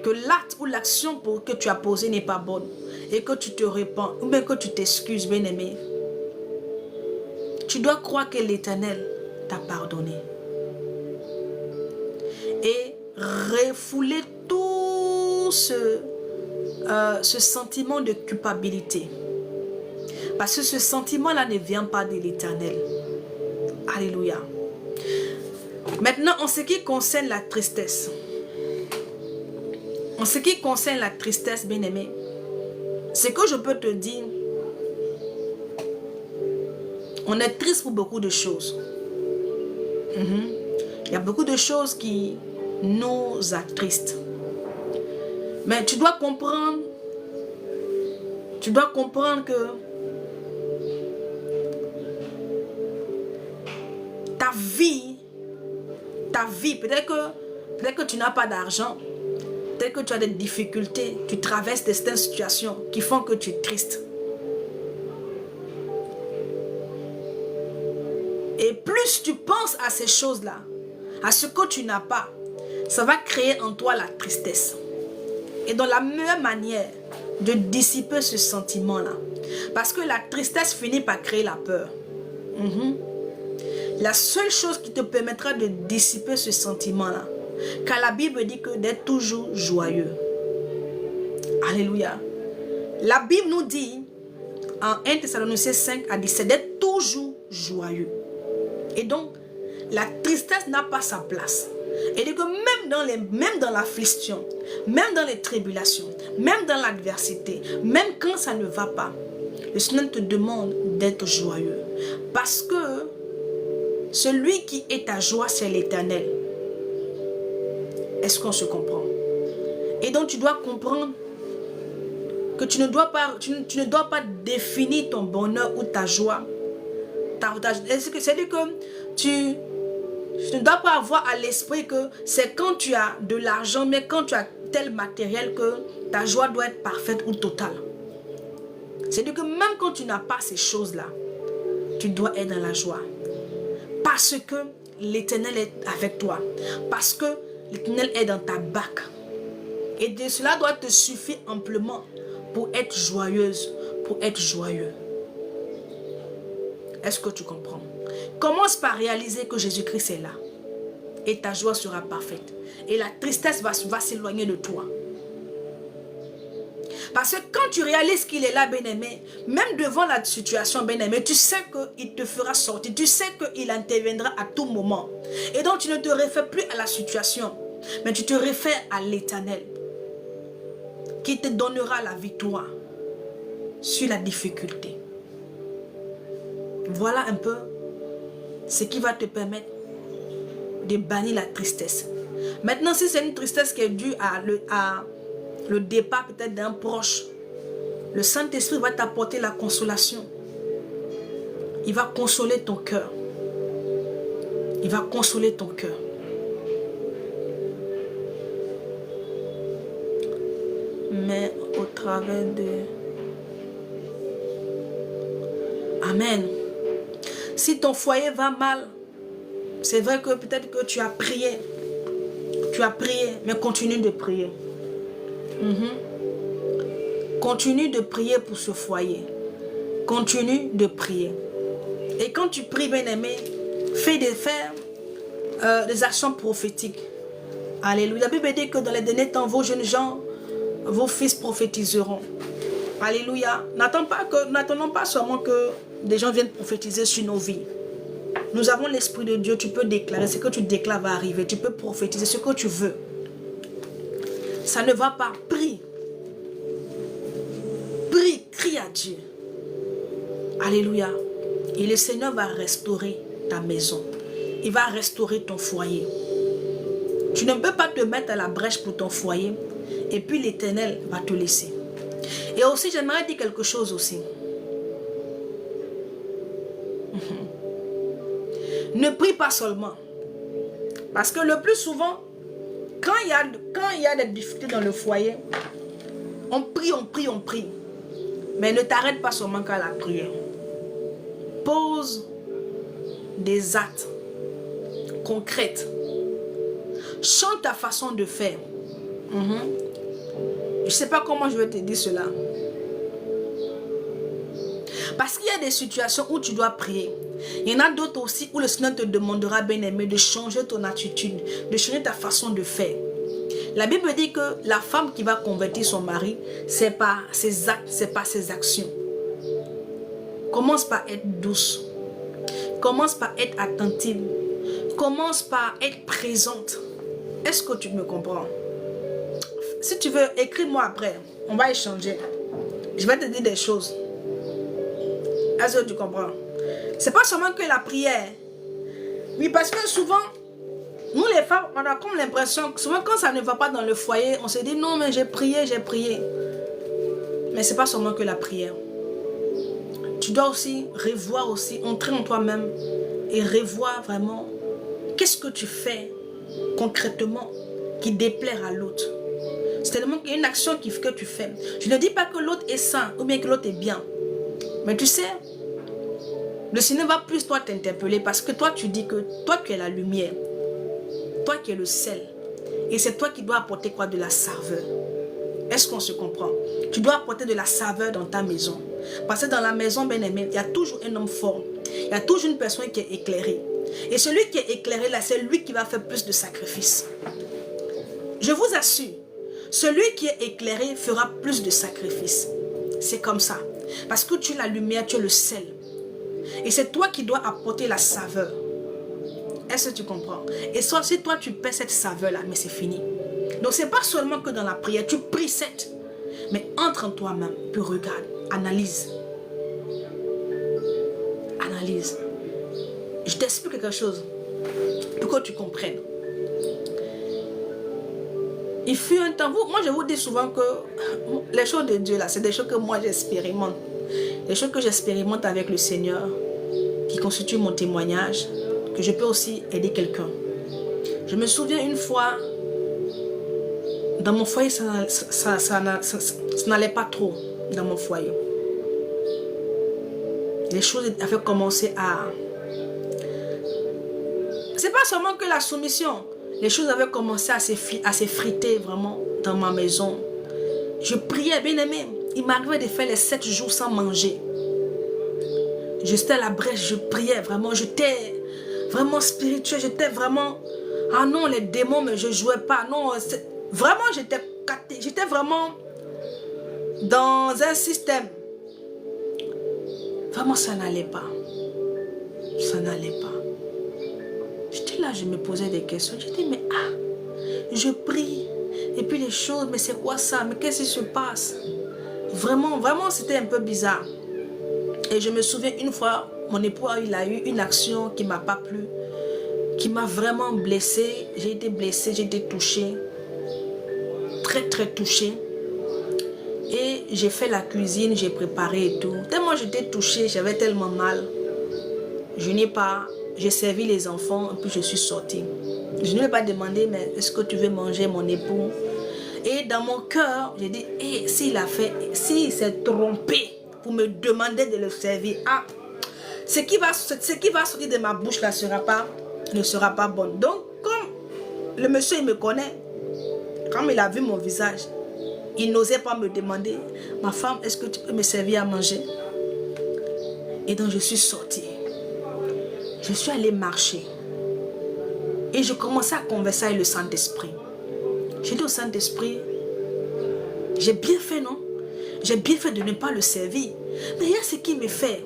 que l'acte ou l'action que tu as posée n'est pas bonne et que tu te répands ou bien que tu t'excuses bien-aimé, tu dois croire que l'Éternel t'a pardonné et refouler tout ce ce sentiment de culpabilité. Parce que ce sentiment-là ne vient pas de l'Éternel. Alléluia. Maintenant, en ce qui concerne la tristesse. En ce qui concerne la tristesse, bien-aimé, c'est que je peux te dire, on est triste pour beaucoup de choses. Il y a beaucoup de choses qui nous attristent. Mais tu dois comprendre que ta vie, peut-être que tu n'as pas d'argent, peut-être que tu as des difficultés, tu traverses certaines situations qui font que tu es triste. Et plus tu penses à ces choses-là, à ce que tu n'as pas, ça va créer en toi la tristesse. Et dans la meilleure manière de dissiper ce sentiment-là, parce que la tristesse finit par créer la peur. La seule chose qui te permettra de dissiper ce sentiment-là, car la Bible dit que d'être toujours joyeux. Alléluia. La Bible nous dit, en 1 Thessaloniciens 5 à 17, d'être toujours joyeux. Et donc, la tristesse n'a pas sa place. Et donc, même dans l'affliction, même dans les tribulations, même dans l'adversité, même quand ça ne va pas, le Seigneur te demande d'être joyeux. Parce que celui qui est ta joie, c'est l'Éternel. Est-ce qu'on se comprend? Et donc, tu dois comprendre que tu ne dois pas définir ton bonheur ou ta joie. C'est-à-dire que tu ne dois pas avoir à l'esprit que c'est quand tu as de l'argent, mais quand tu as tel matériel que ta joie doit être parfaite ou totale. C'est-à-dire que même quand tu n'as pas ces choses-là, tu dois être dans la joie. Parce que l'Éternel est avec toi. Parce que l'Éternel est dans ta barque. Et de cela doit te suffire amplement pour être joyeuse, pour être joyeux. Est-ce que tu comprends? Commence par réaliser que Jésus-Christ est là. Et ta joie sera parfaite. Et la tristesse va s'éloigner de toi. Parce que quand tu réalises qu'il est là, bien-aimé, même devant la situation, bien-aimé, tu sais qu'il te fera sortir. Tu sais qu'il interviendra à tout moment. Et donc, tu ne te réfères plus à la situation, mais tu te réfères à l'Éternel, qui te donnera la victoire sur la difficulté. Voilà un peu ce qui va te permettre de bannir la tristesse. Maintenant, si c'est une tristesse qui est due à le départ peut-être d'un proche, le Saint-Esprit va t'apporter la consolation. Il va consoler ton cœur. Il va consoler ton cœur. Mais au travers de... Amen. Si ton foyer va mal, c'est vrai que peut-être que tu as prié. Tu as prié, mais continue de prier. Continue de prier pour ce foyer. Continue de prier. Et quand tu pries, bien-aimé, fais des actions prophétiques. Alléluia. La Bible dit que dans les derniers temps, vos jeunes gens, vos fils prophétiseront. Alléluia. N'attendons pas seulement que des gens viennent prophétiser sur nos vies. Nous avons l'Esprit de Dieu. Tu peux déclarer. Ce que tu déclares va arriver. Tu peux prophétiser ce que tu veux. Ça ne va pas. Prie. Prie. Crie à Dieu. Alléluia. Et le Seigneur va restaurer ta maison. Il va restaurer ton foyer. Tu ne peux pas te mettre à la brèche pour ton foyer. Et puis l'Éternel va te laisser. Et aussi, j'aimerais dire quelque chose aussi. Ne prie pas seulement. Parce que le plus souvent, quand il y a des difficultés dans le foyer, on prie, on prie, on prie. Mais ne t'arrête pas seulement qu'à la prière. Pose des actes concrets. Change ta façon de faire. Je ne sais pas comment je vais te dire cela. Parce qu'il y a des situations où tu dois prier. Il y en a d'autres aussi où le Seigneur te demandera, bien-aimé, de changer ton attitude, de changer ta façon de faire. La Bible dit que la femme qui va convertir son mari, c'est pas ses actes, c'est pas ses actions. Commence par être douce. Commence par être attentive. Commence par être présente. Est-ce que tu me comprends? Si tu veux, écris-moi après. On va échanger. Je vais te dire des choses. Est-ce que tu comprends? C'est pas seulement que la prière. Oui, parce que souvent, nous les femmes, on a comme l'impression que souvent quand ça ne va pas dans le foyer, on se dit non mais j'ai prié, j'ai prié. Mais c'est pas seulement que la prière. Tu dois aussi revoir aussi, entrer en toi-même et revoir vraiment qu'est-ce que tu fais concrètement qui déplaire à l'autre. C'est tellement qu'il y a une action que tu fais. Je ne dis pas que l'autre est sain ou bien que l'autre est bien. Mais tu sais, le Seigneur va plus toi t'interpeller parce que toi tu dis que toi tu es la lumière. Toi qui es le sel. Et c'est toi qui dois apporter quoi? De la saveur. Est-ce qu'on se comprend? Tu dois apporter de la saveur dans ta maison. Parce que dans la maison, bien aimé, il y a toujours un homme fort. Il y a toujours une personne qui est éclairée. Et celui qui est éclairé là, c'est lui qui va faire plus de sacrifices. Je vous assure, celui qui est éclairé fera plus de sacrifices. C'est comme ça. Parce que tu es la lumière, tu es le sel. Et c'est toi qui dois apporter la saveur. Est-ce que tu comprends? Et soit si toi tu perds cette saveur-là, mais c'est fini. Donc c'est pas seulement que dans la prière, tu pries cette. Mais entre en toi-même, puis regarde, analyse. Analyse. Je t'explique quelque chose pour que tu comprennes. Il fut un temps, moi je vous dis souvent que les choses de Dieu là, c'est des choses que moi j'expérimente. Les choses que j'expérimente avec le Seigneur, qui constituent mon témoignage, que je peux aussi aider quelqu'un. Je me souviens une fois, dans mon foyer, ça n'allait pas trop dans mon foyer. Les choses avaient commencé à... C'est pas seulement que la soumission. Les choses avaient commencé à s'effriter vraiment dans ma maison. Je priais, bien aimé. Il m'arrivait de faire les 7 jours sans manger. J'étais à la brèche, je priais vraiment. J'étais vraiment spirituel. J'étais vraiment... Ah non, les démons, mais je ne jouais pas. Non, vraiment, j'étais vraiment dans un système. Vraiment, ça n'allait pas. Ça n'allait pas. J'étais là, je me posais des questions. Je dis, mais je prie. Et puis les choses, mais c'est quoi ça? Mais qu'est-ce qui se passe? Vraiment, vraiment, c'était un peu bizarre. Et je me souviens une fois, mon époux, il a eu une action qui ne m'a pas plu, qui m'a vraiment blessée. J'ai été blessée, j'ai été touchée. Très, très touchée. Et j'ai fait la cuisine, j'ai préparé et tout. Tellement j'étais touchée, j'avais tellement mal. Je n'ai pas... J'ai servi les enfants, et puis je suis sortie. Je ne lui ai pas demandé, mais est-ce que tu veux manger, mon époux? Et dans mon cœur, j'ai dit, s'il s'est trompé pour me demander de le servir, ce qui va sortir de ma bouche là ne sera pas bon. Donc, comme le monsieur, il me connaît, quand il a vu mon visage, il n'osait pas me demander, ma femme, est-ce que tu peux me servir à manger? Et donc, je suis sortie. Je suis allée marcher. Et je commençais à converser avec le Saint-Esprit. J'ai dit au Saint-Esprit, j'ai bien fait, non? J'ai bien fait de ne pas le servir. Mais il y a ce qui me fait.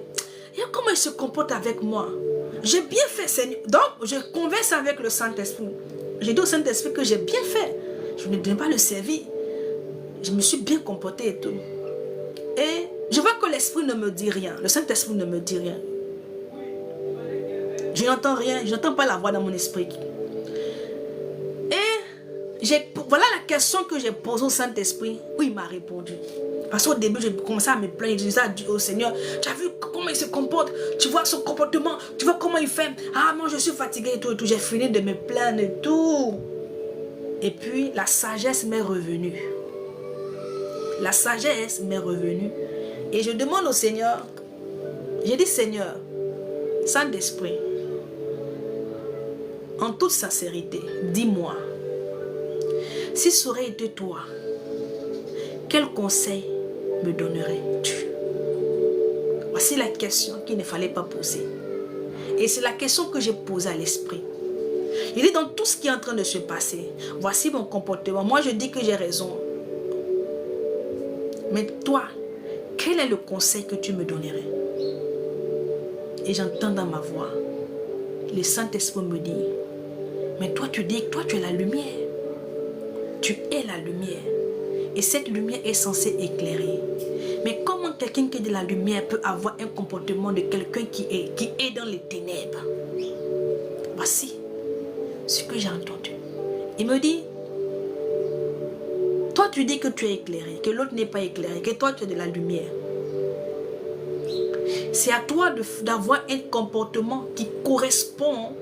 Il y a comment il se comporte avec moi. J'ai bien fait, Seigneur. Donc, je converse avec le Saint-Esprit. J'ai dit au Saint-Esprit que j'ai bien fait. Je ne devais pas le servir. Je me suis bien comportée et tout. Et je vois que l'Esprit ne me dit rien. Le Saint-Esprit ne me dit rien. Je n'entends rien. Je n'entends pas la voix dans mon esprit. Et voilà la question que j'ai posée au Saint-Esprit. Où il m'a répondu. Parce qu'au début, je commençais à me plaindre. Je disais au Seigneur, tu as vu comment il se comporte? Tu vois son comportement? Tu vois comment il fait? Ah, moi, je suis fatiguée et tout. J'ai fini de me plaindre et tout. Et puis, la sagesse m'est revenue. La sagesse m'est revenue. Et je demande au Seigneur, j'ai dit, Seigneur, Saint-Esprit, en toute sincérité, dis-moi, si ça aurait été toi, quel conseil me donnerais-tu? Voici la question qu'il ne fallait pas poser. Et c'est la question que j'ai posée à l'esprit. Il dit dans tout ce qui est en train de se passer, voici mon comportement. Moi, je dis que j'ai raison. Mais toi, quel est le conseil que tu me donnerais? Et j'entends dans ma voix, le Saint-Esprit me dit, mais toi, tu dis que toi, tu es la lumière. Tu es la lumière. Et cette lumière est censée éclairer. Mais comment quelqu'un qui est de la lumière peut avoir un comportement de quelqu'un qui est dans les ténèbres? Voici ce que j'ai entendu. Il me dit, toi tu dis que tu es éclairé, que l'autre n'est pas éclairé, que toi tu es de la lumière. C'est à toi d'avoir un comportement qui correspond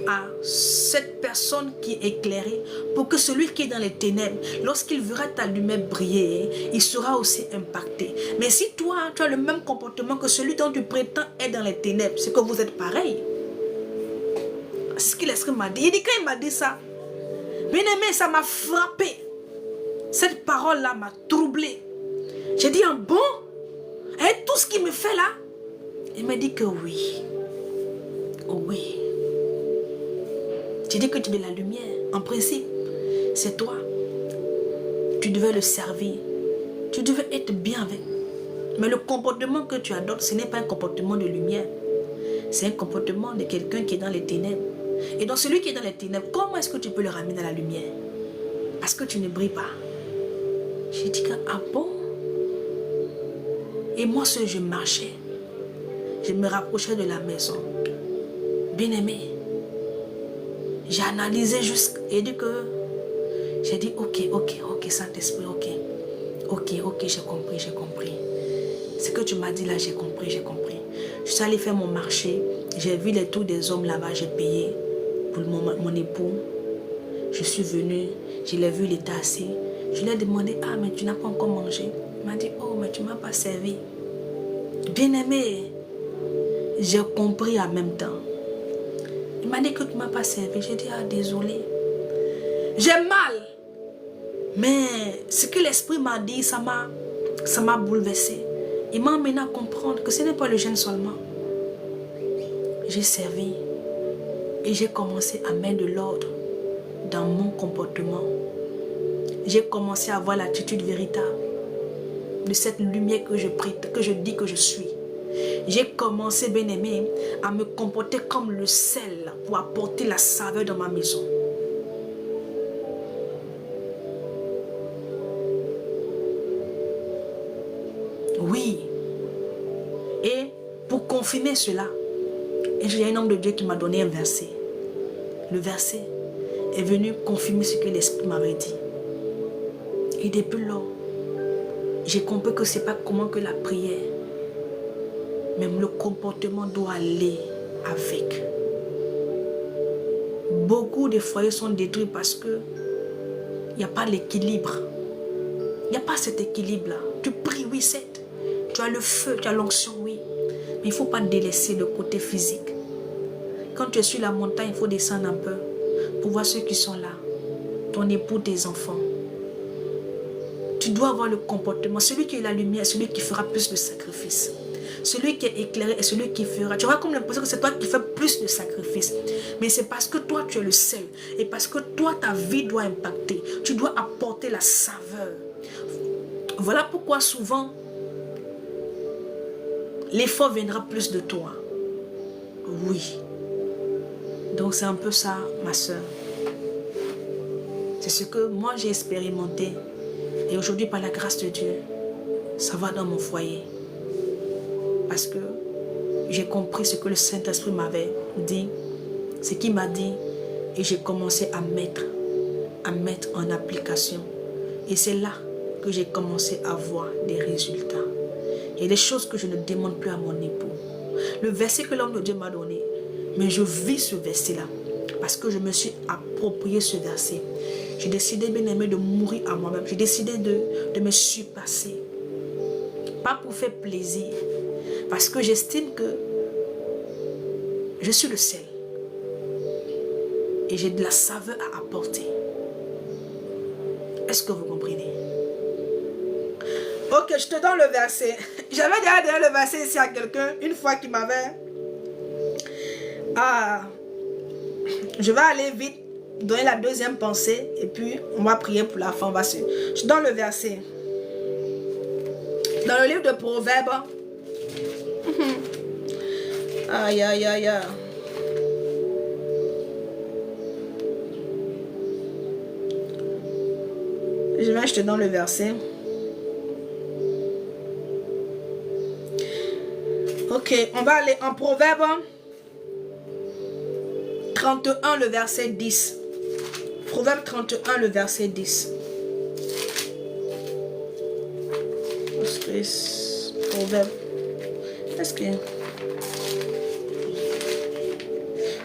à cette personne qui est éclairée, pour que celui qui est dans les ténèbres, lorsqu'il verra ta lumière briller, il sera aussi impacté. Mais si toi, tu as le même comportement que celui dont tu prétends être dans les ténèbres, c'est que vous êtes pareil. C'est ce que l'Esprit m'a dit. Il dit, quand il m'a dit ça, bien aimé, ça m'a frappé. Cette parole-là m'a troublé. J'ai dit, bon, et tout ce qu'il me fait là, il m'a dit que oui. Oh oui. J'ai dit que tu es de la lumière. En principe, c'est toi. Tu devais le servir. Tu devais être bien avec. Mais le comportement que tu adoptes, ce n'est pas un comportement de lumière. C'est un comportement de quelqu'un qui est dans les ténèbres. Et donc celui qui est dans les ténèbres, comment est-ce que tu peux le ramener à la lumière? Parce que tu ne brilles pas. J'ai dit que, ah bon? Et moi seul, je marchais. Je me rapprochais de la maison. Bien aimé. J'ai analysé jusqu'à... Et dit que... J'ai dit, ok, Saint-Esprit, ok, j'ai compris. Ce que tu m'as dit là, j'ai compris. Je suis allée faire mon marché. J'ai vu les tours des hommes là-bas, j'ai payé pour mon époux. Je suis venue, je l'ai vu, il était assis. Je lui ai demandé, ah, mais tu n'as pas encore mangé. Il m'a dit, oh, mais tu ne m'as pas servi. Bien aimé, j'ai compris en même temps. Il m'a dit que tu ne m'as pas servi. J'ai dit, ah, désolé. J'ai mal. Mais ce que l'Esprit m'a dit, ça m'a bouleversé. Il m'a amené à comprendre que ce n'est pas le jeûne seulement. J'ai servi et j'ai commencé à mettre de l'ordre dans mon comportement. J'ai commencé à avoir l'attitude véritable de cette lumière que je dis que je suis. J'ai commencé, bien aimé, à me comporter comme le sel pour apporter la saveur dans ma maison. Oui. Et pour confirmer cela, il y a un homme de Dieu qui m'a donné un verset. Le verset est venu confirmer ce que l'Esprit m'avait dit. Et depuis lors, j'ai compris que ce n'est pas comment que la prière, même le comportement doit aller avec. Beaucoup de foyers sont détruits parce que il n'y a pas l'équilibre. Il n'y a pas cet équilibre-là. Tu pries, oui, certes. Tu as le feu, tu as l'onction, oui. Mais il ne faut pas délaisser le côté physique. Quand tu es sur la montagne, il faut descendre un peu pour voir ceux qui sont là. Ton époux, tes enfants. Tu dois avoir le comportement. Celui qui est la lumière, celui qui fera plus de sacrifices. Celui qui est éclairé est celui qui fera. Tu auras comme l'impression que c'est toi qui fais plus de sacrifices. Mais c'est parce que toi, tu es le seul. Et parce que toi, ta vie doit impacter. Tu dois apporter la saveur. Voilà pourquoi souvent, l'effort viendra plus de toi. Oui. Donc c'est un peu ça, ma soeur. C'est ce que moi j'ai expérimenté. Et aujourd'hui, par la grâce de Dieu, ça va dans mon foyer. Parce que j'ai compris ce que le Saint-Esprit m'avait dit, ce qu'il m'a dit, et j'ai commencé à mettre en application. Et c'est là que j'ai commencé à voir des résultats. Il y a des choses que je ne demande plus à mon époux. Le verset que l'homme de Dieu m'a donné, mais je vis ce verset-là, parce que je me suis approprié ce verset. J'ai décidé, bien aimé, de mourir à moi-même. J'ai décidé de me surpasser. Pas pour faire plaisir, parce que j'estime que je suis le sel. Et j'ai de la saveur à apporter. Est-ce que vous comprenez? Ok, je te donne le verset. J'avais déjà donné le verset ici à quelqu'un, une fois qui m'avait... Je vais aller vite, donner la deuxième pensée et puis on va prier pour la fin. Je donne le verset. Dans le livre de Proverbes. Aïe, aïe, aïe, aïe. Je te donne le verset. Ok, on va aller en Proverbe 31, le verset 10. Proverbe 31, le verset 10. Proverbe. Est-ce que...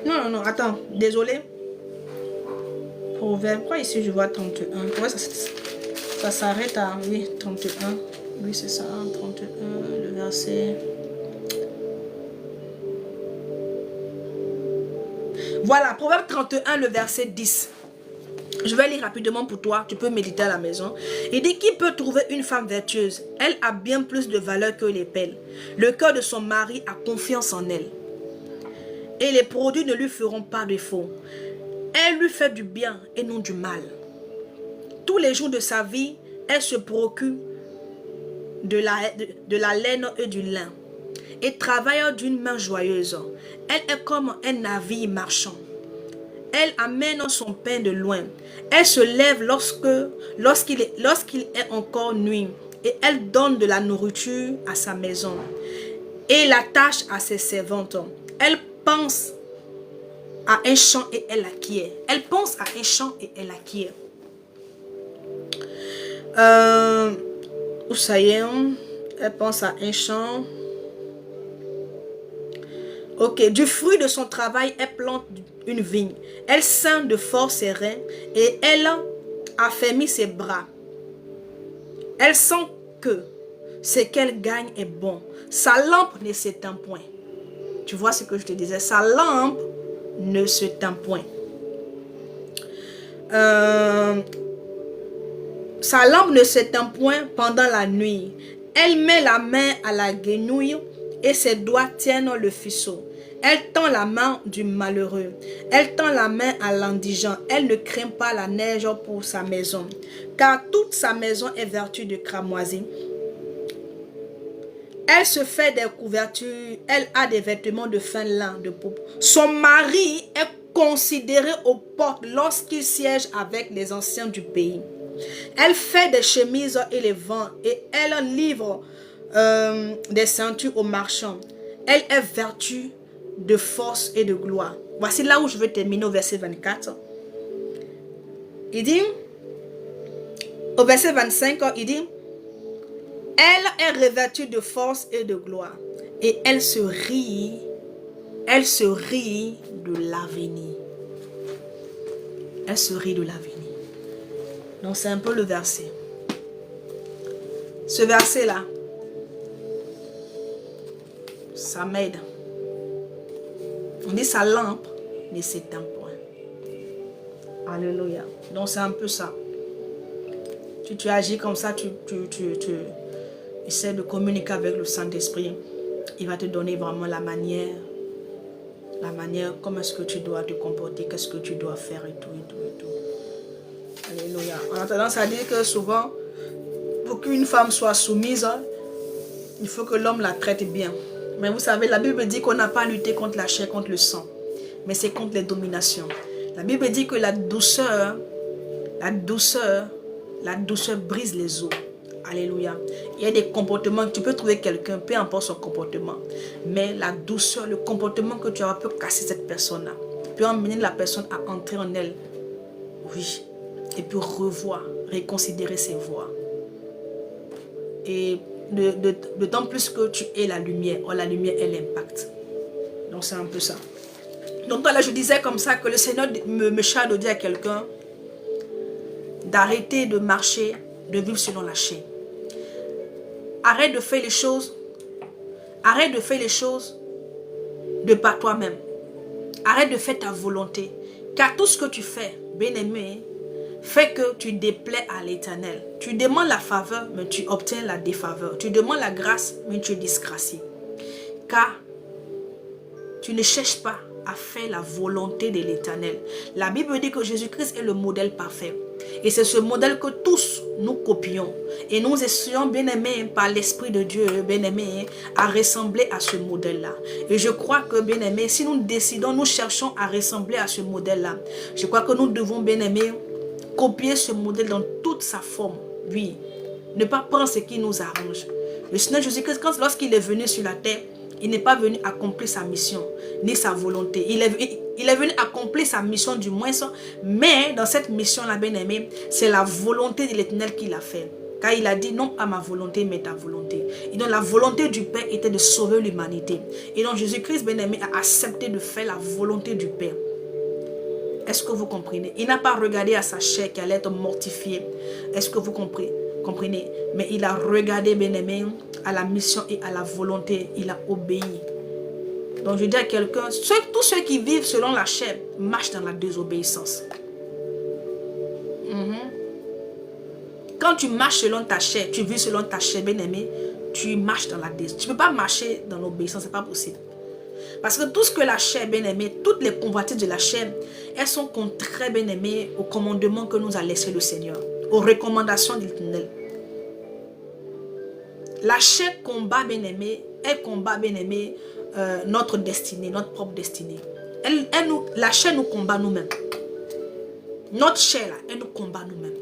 Non, attends, désolé. Proverbe, pourquoi ici je vois 31? Pourquoi ça s'arrête à, oui, 31. Oui, c'est ça, 31, le verset... Voilà, Proverbe 31, le verset 10. Je vais lire rapidement pour toi, tu peux méditer à la maison. Il dit, qui peut trouver une femme vertueuse? Elle a bien plus de valeur que les perles. Le cœur de son mari a confiance en elle. Et les produits ne lui feront pas défaut. Elle lui fait du bien et non du mal. Tous les jours de sa vie, elle se procure de la laine et du lin. Et travaille d'une main joyeuse. Elle est comme un navire marchand. Elle amène son pain de loin. Elle se lève lorsqu'il est encore nuit. Et elle donne de la nourriture à sa maison. Et l'attache à ses servantes. Elle pense à un champ et elle acquiert. Elle pense à un champ et elle acquiert. Où ça y est? Elle pense à un champ. Ok, du fruit de son travail, elle plante une vigne. Elle ceint de force ses reins et elle affermit ses bras. Elle sent que ce qu'elle gagne est bon. Sa lampe ne s'éteint point. Tu vois ce que je te disais? Sa lampe ne s'éteint point. Sa lampe ne s'éteint point pendant la nuit. Elle met la main à la guenouille et ses doigts tiennent le faisceau. Elle tend la main du malheureux. Elle tend la main à l'indigent. Elle ne craint pas la neige pour sa maison. Car toute sa maison est vertu de cramoisi. Elle se fait des couvertures. Elle a des vêtements de fin lin, de pourpre. Son mari est considéré aux portes lorsqu'il siège avec les anciens du pays. Elle fait des chemises et les vend. Et elle livre des ceintures aux marchands. Elle est vertu de force et de gloire. Voici là où je veux terminer au verset 24. Il dit, au verset 25, il dit, elle est revêtue de force et de gloire. Et elle se rit de l'avenir. Elle se rit de l'avenir. Donc c'est un peu le verset. Ce verset-là, ça m'aide. On dit sa lampe ne s'éteint point. Alléluia. Donc c'est un peu ça. Tu agis comme ça, tu essaies de communiquer avec le Saint-Esprit. Il va te donner vraiment la manière comment est-ce que tu dois te comporter, qu'est-ce que tu dois faire et tout, et tout, et tout. Alléluia. On a tendance à dire que souvent, pour qu'une femme soit soumise, il faut que l'homme la traite bien. Mais vous savez, la Bible dit qu'on n'a pas à lutter contre la chair, contre le sang. Mais c'est contre les dominations. La Bible dit que la douceur brise les os. Alléluia. Il y a des comportements, tu peux trouver quelqu'un, peu importe son comportement. Mais la douceur, le comportement que tu as peut casser cette personne-là. Peut emmener la personne à entrer en elle. Oui. Et puis revoir, reconsidérer ses voies. Et d'autant plus que tu es la lumière. Or, la lumière, elle impacte. Donc, c'est un peu ça. Donc, là, je disais comme ça que le Seigneur me charge de dire à quelqu'un d'arrêter de marcher, de vivre selon la chair. Arrête de faire les choses. Arrête de faire les choses de par toi-même. Arrête de faire ta volonté. Car tout ce que tu fais, bien-aimé, fait que tu déplais à l'Éternel. Tu demandes la faveur, mais tu obtiens la défaveur. Tu demandes la grâce, mais tu es disgracié. Car tu ne cherches pas à faire la volonté de l'Éternel. La Bible dit que Jésus-Christ est le modèle parfait. Et c'est ce modèle que tous nous copions. Et nous essayons, bien-aimés, par l'Esprit de Dieu, bien-aimés, à ressembler à ce modèle-là. Et je crois que, bien-aimés, si nous décidons, nous cherchons à ressembler à ce modèle-là, je crois que nous devons, bien-aimés, copier ce modèle dans toute sa forme. Oui, ne pas prendre ce qui nous arrange. Le Seigneur Jésus-Christ, lorsqu'il est venu sur la terre, il n'est pas venu accomplir sa mission, ni sa volonté. Il est venu accomplir sa mission du moins, mais dans cette mission-là, bien-aimé, c'est la volonté de l'Éternel qu'il a fait. Car il a dit non à ma volonté, mais ta volonté. Et donc la volonté du Père était de sauver l'humanité. Et donc Jésus-Christ, bien-aimé, a accepté de faire la volonté du Père. Est-ce que vous comprenez? Il n'a pas regardé à sa chair qui allait être mortifiée. Est-ce que vous comprenez? Mais il a regardé, bien-aimé, à la mission et à la volonté. Il a obéi. Donc je dis à quelqu'un, tous ceux qui vivent selon la chair marchent dans la désobéissance. Quand tu marches selon ta chair, tu vis selon ta chair, bien-aimé, tu marches dans la désobéissance. Tu ne peux pas marcher dans l'obéissance, ce n'est pas possible. Parce que tout ce que la chair, bien-aimé, toutes les convoitises de la chair, elles sont contraires, bien-aimé, au commandement que nous a laissé le Seigneur, aux recommandations de l'Éternel. La chair combat, bien-aimé, elle combat, bien-aimé, notre destinée, notre propre destinée. La chair nous combat nous-mêmes. Notre chair, là, elle nous combat nous-mêmes.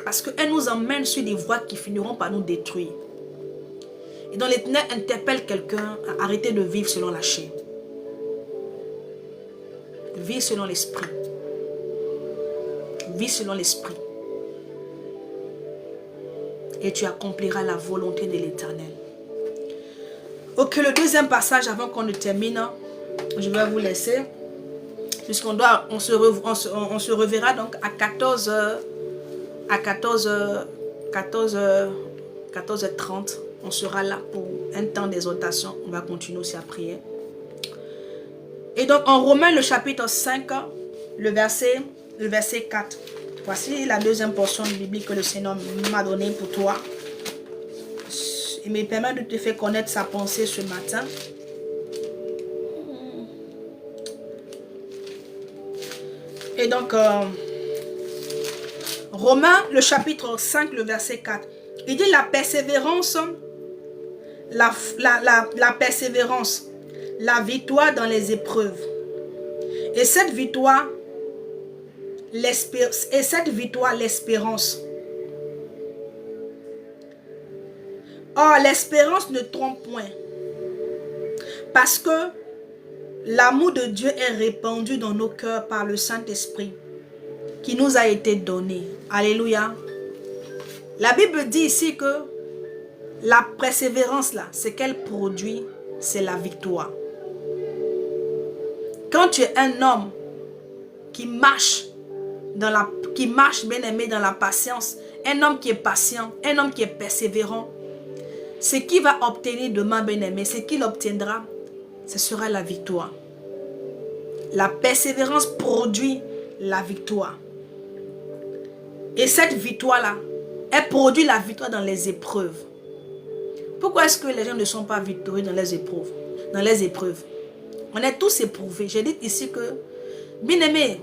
Parce qu'elle nous emmène sur des voies qui finiront par nous détruire. Et donc l'Éternel interpelle quelqu'un à arrêter de vivre selon la chair. Vis selon l'esprit. Vis selon l'esprit. Et tu accompliras la volonté de l'Éternel. Ok, le deuxième passage avant qu'on ne termine, je vais vous laisser. Puisqu'on se reverra donc à 14h. À 14h30, on sera là pour un temps d'exhortation. On va continuer aussi à prier. Et donc en Romains le chapitre 5, le verset 4. Voici la deuxième portion biblique que le Seigneur m'a donnée pour toi. Il me permet de te faire connaître sa pensée ce matin. Et donc, Romains, le chapitre 5, le verset 4. Il dit la persévérance, la persévérance, la victoire dans les épreuves. Et cette victoire, l'espérance. Or, l'espérance ne trompe point. Parce que l'amour de Dieu est répandu dans nos cœurs par le Saint-Esprit qui nous a été donné. Alléluia. La Bible dit ici que la persévérance là, ce qu'elle produit, c'est la victoire. Quand tu es un homme qui marche bien aimé dans la patience, un homme qui est patient, un homme qui est persévérant, ce qu'il va obtenir demain, bien aimé, ce qu'il obtiendra, ce sera la victoire. La persévérance produit la victoire. Et cette victoire-là, elle produit la victoire dans les épreuves. Pourquoi est-ce que les gens ne sont pas victorieux dans les épreuves? On est tous éprouvés. J'ai dit ici que, bien aimé,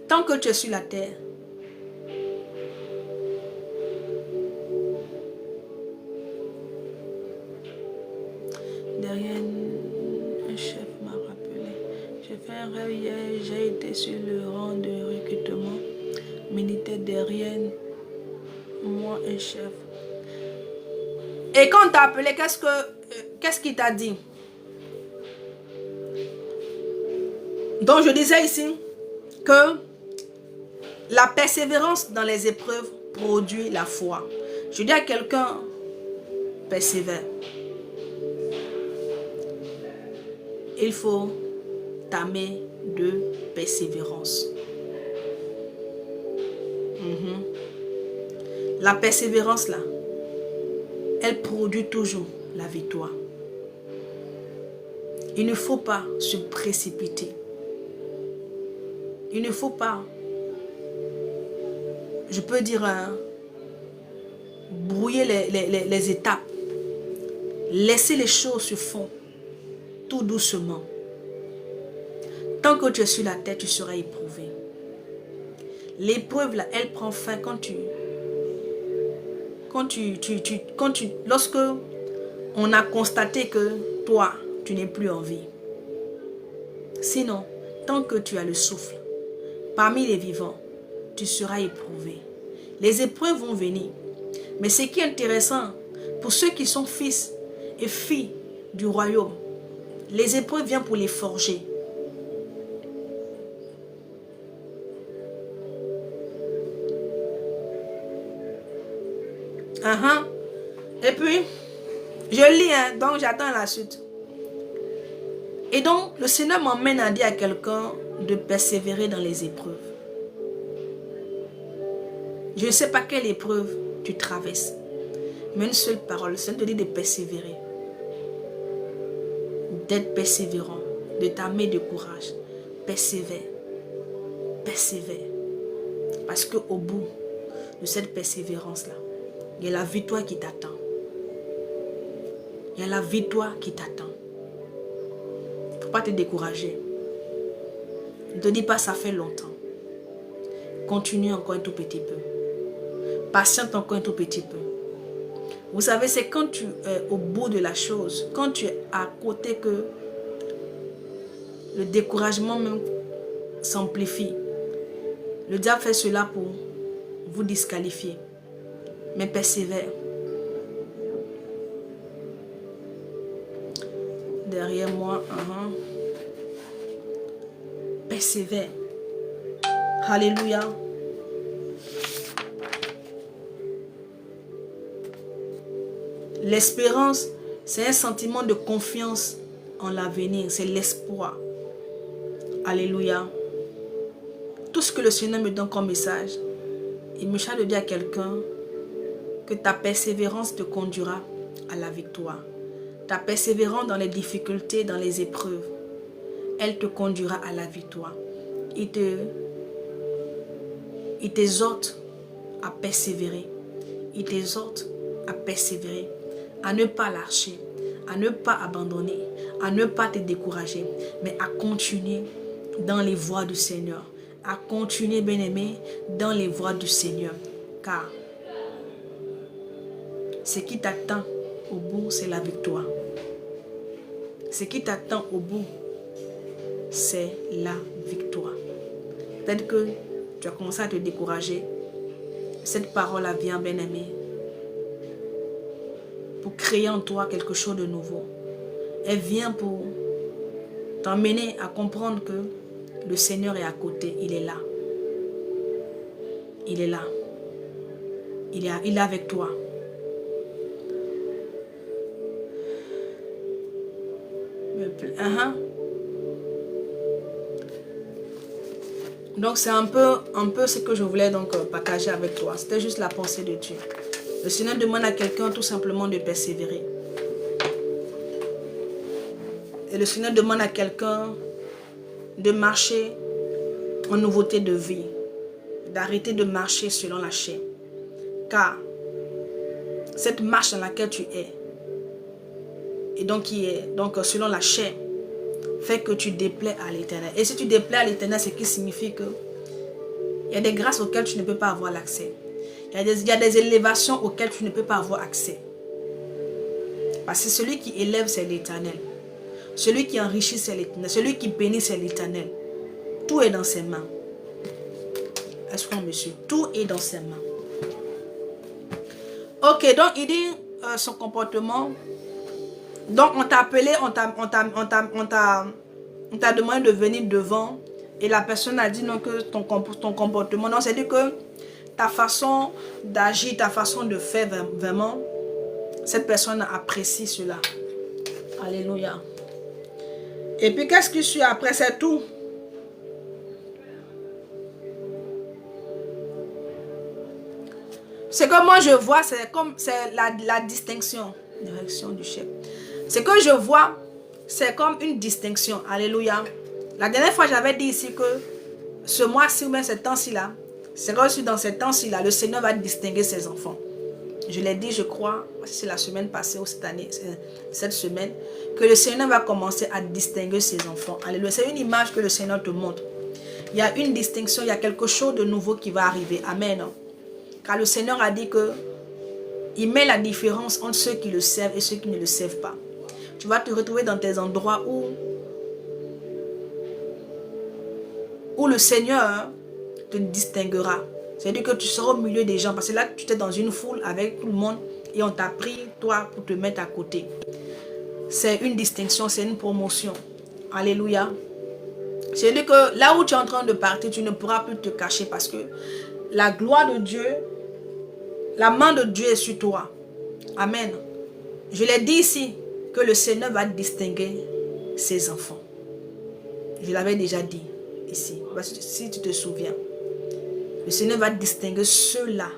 tant que tu es sur la terre, derrière un chef m'a rappelé. J'ai fait un rêve hier, j'ai été sur le rang de recrutement militaire derrière moi, un chef. Et quand on t'a appelé, qu'est-ce qu'il t'a dit? Donc je disais ici que la persévérance dans les épreuves produit la foi. Je dis à quelqu'un, persévère. Il faut t'aimer de persévérance. La persévérance là, elle produit toujours la victoire. Il ne faut pas se précipiter. Il ne faut pas, je peux dire, brouiller les étapes. Laisser les choses se font tout doucement. Tant que tu es sur la terre, tu seras éprouvé. L'épreuve, là, elle prend fin lorsque on a constaté que toi, tu n'es plus en vie. Sinon, tant que tu as le souffle, parmi les vivants, tu seras éprouvé. Les épreuves vont venir. Mais ce qui est intéressant, pour ceux qui sont fils et filles du royaume, les épreuves viennent pour les forger. Et puis, je lis, hein, donc j'attends la suite. Et donc, le Seigneur m'emmène à dire à quelqu'un de persévérer dans les épreuves. Je ne sais pas quelle épreuve tu traverses, mais une seule parole, le Seigneur te dit de persévérer. D'être persévérant, de t'armer de courage. Persévère. Persévère. Parce qu'au bout de cette persévérance-là, il y a la victoire qui t'attend. Il y a la victoire qui t'attend. Il ne faut pas te décourager. Ne te dis pas ça fait longtemps. Continue encore un tout petit peu. Patiente encore un tout petit peu. Vous savez, c'est quand tu es au bout de la chose, quand tu es à côté que le découragement même s'amplifie. Le diable fait cela pour vous disqualifier. Mais persévère. Derrière moi, persévère. Alléluia. L'espérance, c'est un sentiment de confiance en l'avenir. C'est l'espoir. Alléluia. Tout ce que le Seigneur me donne comme message, il me charge de dire à quelqu'un que ta persévérance te conduira à la victoire. Ta persévérance dans les difficultés, dans les épreuves, elle te conduira à la victoire. Il t'exhorte à persévérer. Il t'exhorte à persévérer, à ne pas lâcher, à ne pas abandonner, à ne pas te décourager, mais à continuer dans les voies du Seigneur. À continuer, bien-aimé, dans les voies du Seigneur. Car ce qui t'attend au bout, c'est la victoire. Ce qui t'attend au bout, c'est la victoire. Peut-être que tu as commencé à te décourager. Cette parole vient, bien-aimé, pour créer en toi quelque chose de nouveau. Elle vient pour t'emmener à comprendre que le Seigneur est à côté. Il est là. Il est là. Il est avec toi. Donc c'est un peu ce que je voulais donc partager avec toi. C'était juste la pensée de Dieu. Le Seigneur demande à quelqu'un tout simplement de persévérer. Et le Seigneur demande à quelqu'un de marcher en nouveauté de vie. D'arrêter de marcher selon la chair. Car cette marche dans laquelle tu es, et donc qui est donc selon la chair, fait que tu déplais à l'Éternel. Et si tu déplais à l'Éternel, ce qui signifie que il y a des grâces auxquelles tu ne peux pas avoir l'accès. Il y a des élévations auxquelles tu ne peux pas avoir accès. Parce que celui qui élève, c'est l'Éternel. Celui qui enrichit, c'est l'Éternel. Celui qui bénit, c'est l'Éternel. Tout est dans ses mains. Est-ce qu'on me suit? Tout est dans ses mains. Ok, donc il dit son comportement. Donc on t'a appelé, on t'a demandé de venir devant. Et la personne a dit non, que ton comportement. Non, c'est-à-dire que ta façon d'agir, ta façon de faire vraiment, cette personne apprécie cela. Alléluia. Et puis qu'est-ce qui suit après? C'est tout. Ce que moi je vois, c'est comme la distinction. Direction du chef. Ce que je vois, c'est comme une distinction. Alléluia. La dernière fois, j'avais dit ici que ce mois-ci ou même ce temps-ci là, c'est reçu dans ce temps-ci là, le Seigneur va distinguer ses enfants. Je l'ai dit, je crois, c'est la semaine passée ou cette année, cette semaine, que le Seigneur va commencer à distinguer ses enfants. Alléluia. C'est une image que le Seigneur te montre. Il y a une distinction, il y a quelque chose de nouveau qui va arriver. Amen. Car le Seigneur a dit que il met la différence entre ceux qui le servent et ceux qui ne le servent pas. Tu vas te retrouver dans des endroits où le Seigneur te distinguera. C'est-à-dire que tu seras au milieu des gens. Parce que là, tu étais dans une foule avec tout le monde et on t'a pris, toi, pour te mettre à côté. C'est une distinction, c'est une promotion. Alléluia. C'est-à-dire que là où tu es en train de partir, tu ne pourras plus te cacher parce que la gloire de Dieu, la main de Dieu est sur toi. Amen. Je l'ai dit ici, que le Seigneur va distinguer ses enfants. Je l'avais déjà dit ici, si tu te souviens. Le Seigneur va distinguer ceux-là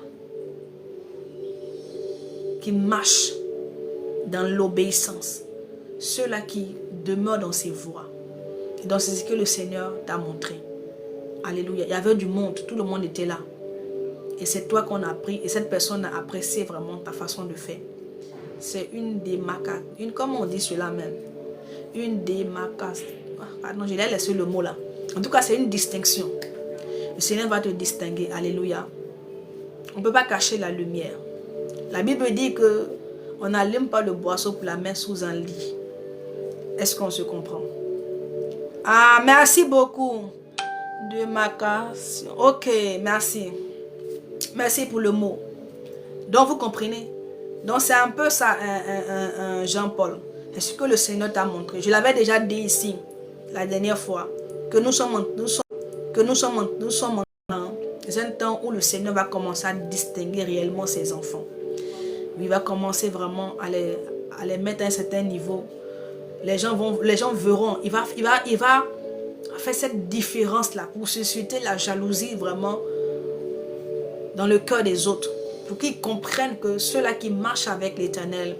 qui marchent dans l'obéissance. Ceux-là qui demeurent dans ses voies. Et donc c'est ce que le Seigneur t'a montré. Alléluia. Il y avait du monde, tout le monde était là. Et c'est toi qu'on a pris, et cette personne a apprécié vraiment ta façon de faire. C'est une démarcation, comment on dit cela même? Une démarcation. Pardon, je l'ai laissé le mot là. En tout cas, c'est une distinction. Le Seigneur va te distinguer. Alléluia. On ne peut pas cacher la lumière. La Bible dit que on n'allume pas le boisseau pour la mettre sous un lit. Est-ce qu'on se comprend? Ah, merci beaucoup. Démarcation. Ok, merci. Merci pour le mot. Donc, vous comprenez? Donc, c'est un peu ça, un Jean-Paul. C'est ce que le Seigneur t'a montré. Je l'avais déjà dit ici, la dernière fois, que nous sommes dans un temps où le Seigneur va commencer à distinguer réellement ses enfants. Il va commencer vraiment à les mettre à un certain niveau. Les gens verront. Il va faire cette différence-là pour susciter la jalousie vraiment dans le cœur des autres. Pour qu'ils comprennent que ceux-là qui marchent avec l'Éternel,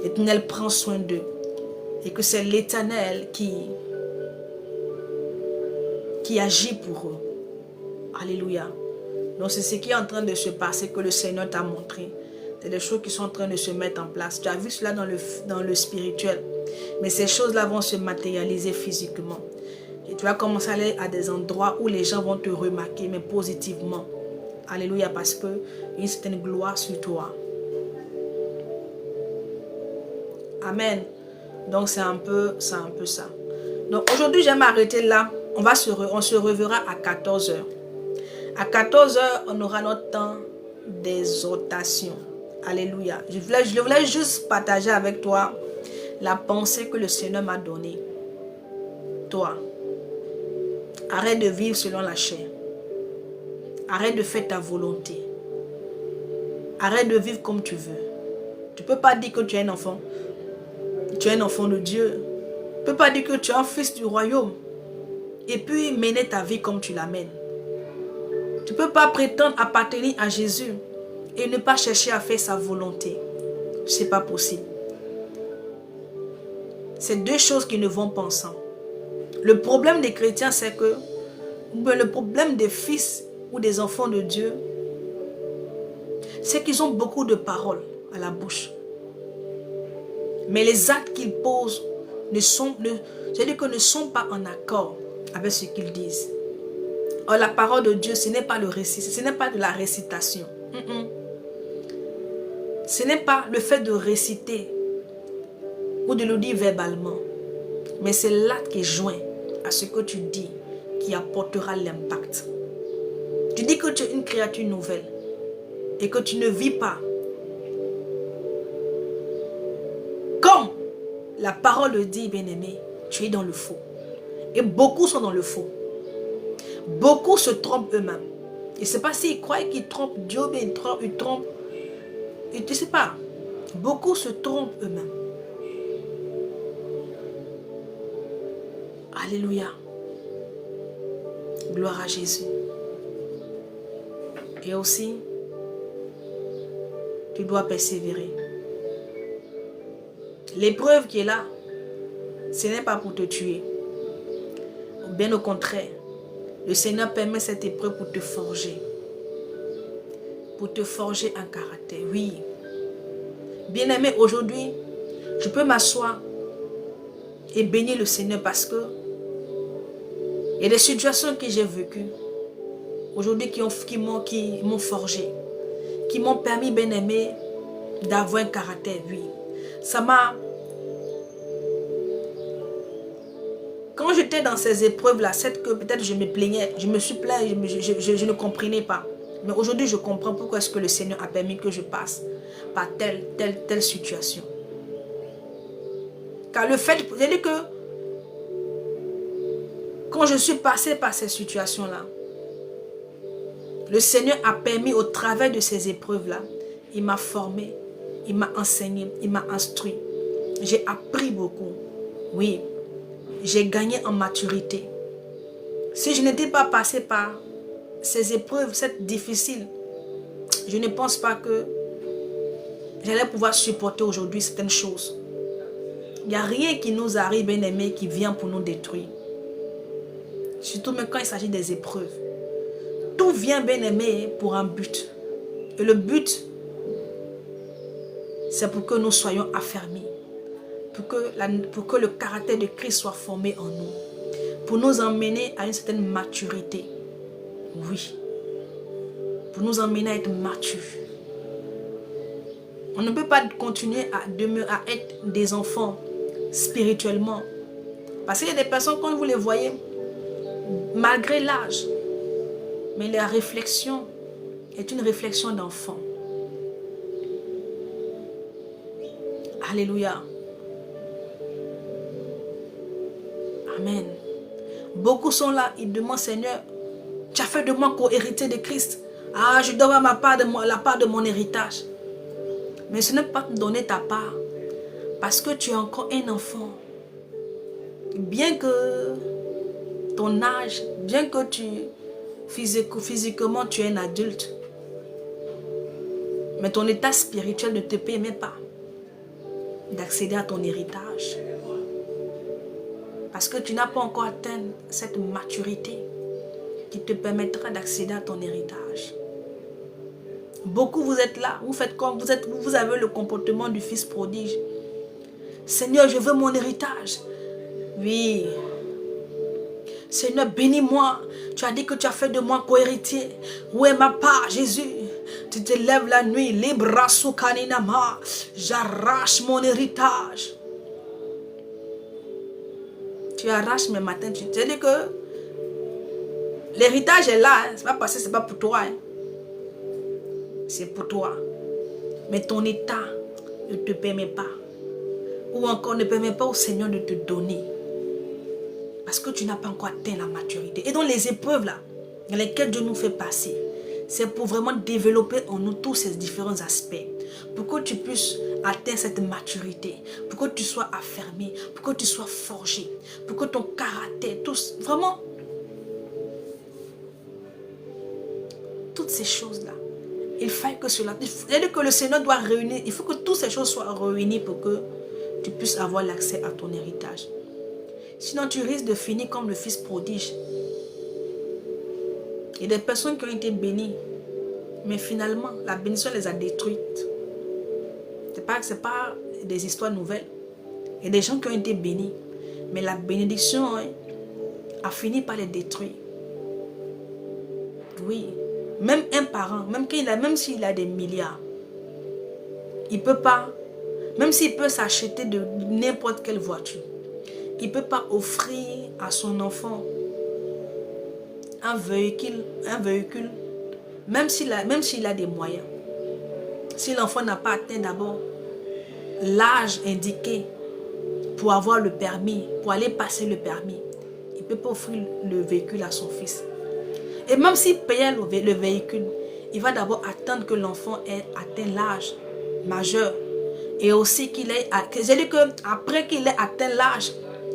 l'Éternel prend soin d'eux. Et que c'est l'Éternel qui agit pour eux. Alléluia. Donc c'est ce qui est en train de se passer que le Seigneur t'a montré. C'est des choses qui sont en train de se mettre en place. Tu as vu cela dans le spirituel. Mais ces choses-là vont se matérialiser physiquement. Et tu vas commencer à aller à des endroits où les gens vont te remarquer, mais positivement. Alléluia, parce qu'il y a une certaine gloire sur toi. Amen. Donc c'est un peu ça. Donc aujourd'hui, j'aime m'arrêter là. On se reverra à 14 h. À 14 h, on aura notre temps d'exhortation. Alléluia. Je voulais juste partager avec toi la pensée que le Seigneur m'a donnée. Toi, arrête de vivre selon la chair. Arrête de faire ta volonté. Arrête de vivre comme tu veux. Tu ne peux pas dire que tu es un enfant. Tu es un enfant de Dieu. Tu ne peux pas dire que tu es un fils du royaume. Et puis mener ta vie comme tu la mènes. Tu ne peux pas prétendre appartenir à Jésus et ne pas chercher à faire sa volonté. Ce n'est pas possible. C'est deux choses qui ne vont pas ensemble. Le problème des chrétiens, c'est que le problème des fils ou des enfants de Dieu, c'est qu'ils ont beaucoup de paroles à la bouche. Mais les actes qu'ils posent ne sont pas en accord avec ce qu'ils disent. Or, la parole de Dieu, ce n'est pas le récit, ce n'est pas de la récitation. Ce n'est pas le fait de réciter ou de le dire verbalement. Mais c'est l'acte qui est joint à ce que tu dis qui apportera l'impact. Tu dis que tu es une créature nouvelle et que tu ne vis pas comme la parole le dit, bien-aimé, tu es dans le faux. Et beaucoup sont dans le faux. Beaucoup se trompent eux-mêmes. Je ne sais pas s'ils croient qu'ils trompent Dieu, mais ils trompent. Je ne sais pas. Beaucoup se trompent eux-mêmes. Alléluia. Gloire à Jésus. Et aussi, tu dois persévérer. L'épreuve qui est là, ce n'est pas pour te tuer. Bien au contraire, le Seigneur permet cette épreuve pour te forger. pour te forger un caractère. Oui. Bien-aimé, aujourd'hui, je peux m'asseoir et bénir le Seigneur parce que il y a des situations que j'ai vécues aujourd'hui qui m'ont forgé, qui m'ont permis, bien-aimé, d'avoir un caractère, oui. Ça m'a... Quand j'étais dans ces épreuves-là, c'est que peut-être je me plaignais, je me suis plaint, je ne comprenais pas. Mais aujourd'hui, je comprends pourquoi est-ce que le Seigneur a permis que je passe par telle situation. Car le fait, c'est-à-dire que quand je suis passé par ces situations-là, le Seigneur a permis au travers de ces épreuves-là, il m'a formé, il m'a enseigné, il m'a instruit. J'ai appris beaucoup. Oui, j'ai gagné en maturité. Si je n'étais pas passé par ces épreuves, cette difficile, je ne pense pas que j'allais pouvoir supporter aujourd'hui certaines choses. Il n'y a rien qui nous arrive, bien aimé, qui vient pour nous détruire. Surtout même quand il s'agit des épreuves. Tout vient, bien aimé, pour un but. Et le but, c'est pour que nous soyons affermis. Pour que le caractère de Christ soit formé en nous. Pour nous emmener à une certaine maturité. Oui. Pour nous emmener à être matures. On ne peut pas continuer à être des enfants spirituellement. Parce qu'il y a des personnes, quand vous les voyez, malgré l'âge, mais la réflexion est une réflexion d'enfant. Alléluia. Amen. Beaucoup sont là, ils demandent, Seigneur, tu as fait de moi co-héritier de Christ. Ah, je dois avoir la part de mon héritage. Mais ce n'est pas te donner ta part. Parce que tu es encore un enfant. Bien que ton âge, bien que physiquement tu es un adulte, mais ton état spirituel ne te permet pas d'accéder à ton héritage. Parce que tu n'as pas encore atteint cette maturité qui te permettra d'accéder à ton héritage. Beaucoup vous êtes là, vous faites comme vous avez le comportement du fils prodige. Seigneur, je veux mon héritage. Oui. Seigneur, bénis-moi. Tu as dit que tu as fait de moi co-héritier. Où est ma part, Jésus? Tu te lèves la nuit, les bras sous kaninama. J'arrache mon héritage. Tu arraches mes matins. Tu dis que l'héritage est là. Hein. C'est pas parce que c'est pas pour toi. Hein. C'est pour toi. Mais ton état ne te permet pas. Ou encore ne permet pas au Seigneur de te donner. Parce que tu n'as pas encore atteint la maturité. Et dans les épreuves là, dans lesquelles Dieu nous fait passer, c'est pour vraiment développer en nous tous ces différents aspects. Pour que tu puisses atteindre cette maturité. Pour que tu sois affermé. Pour que tu sois forgé. Pour que ton caractère, vraiment, toutes ces choses-là, il faut que cela, c'est-à-dire que le Seigneur doit réunir, il faut que toutes ces choses soient réunies pour que tu puisses avoir l'accès à ton héritage. Sinon, tu risques de finir comme le fils prodige. Il y a des personnes qui ont été bénies, mais finalement, la bénédiction les a détruites. Ce n'est pas des histoires nouvelles. Il y a des gens qui ont été bénis, mais la bénédiction a fini par les détruire. Oui. Même un parent, même s'il a des milliards, il ne peut pas, même s'il peut s'acheter de n'importe quelle voiture, il ne peut pas offrir à son enfant un véhicule, même s'il a des moyens. Si l'enfant n'a pas atteint d'abord l'âge indiqué pour avoir le permis, pour aller passer le permis, il ne peut pas offrir le véhicule à son fils. Et même s'il payait le véhicule, il va d'abord attendre que l'enfant ait atteint l'âge majeur. Et aussi qu'il ait, c'est-à-dire qu'après qu'il ait atteint l'âge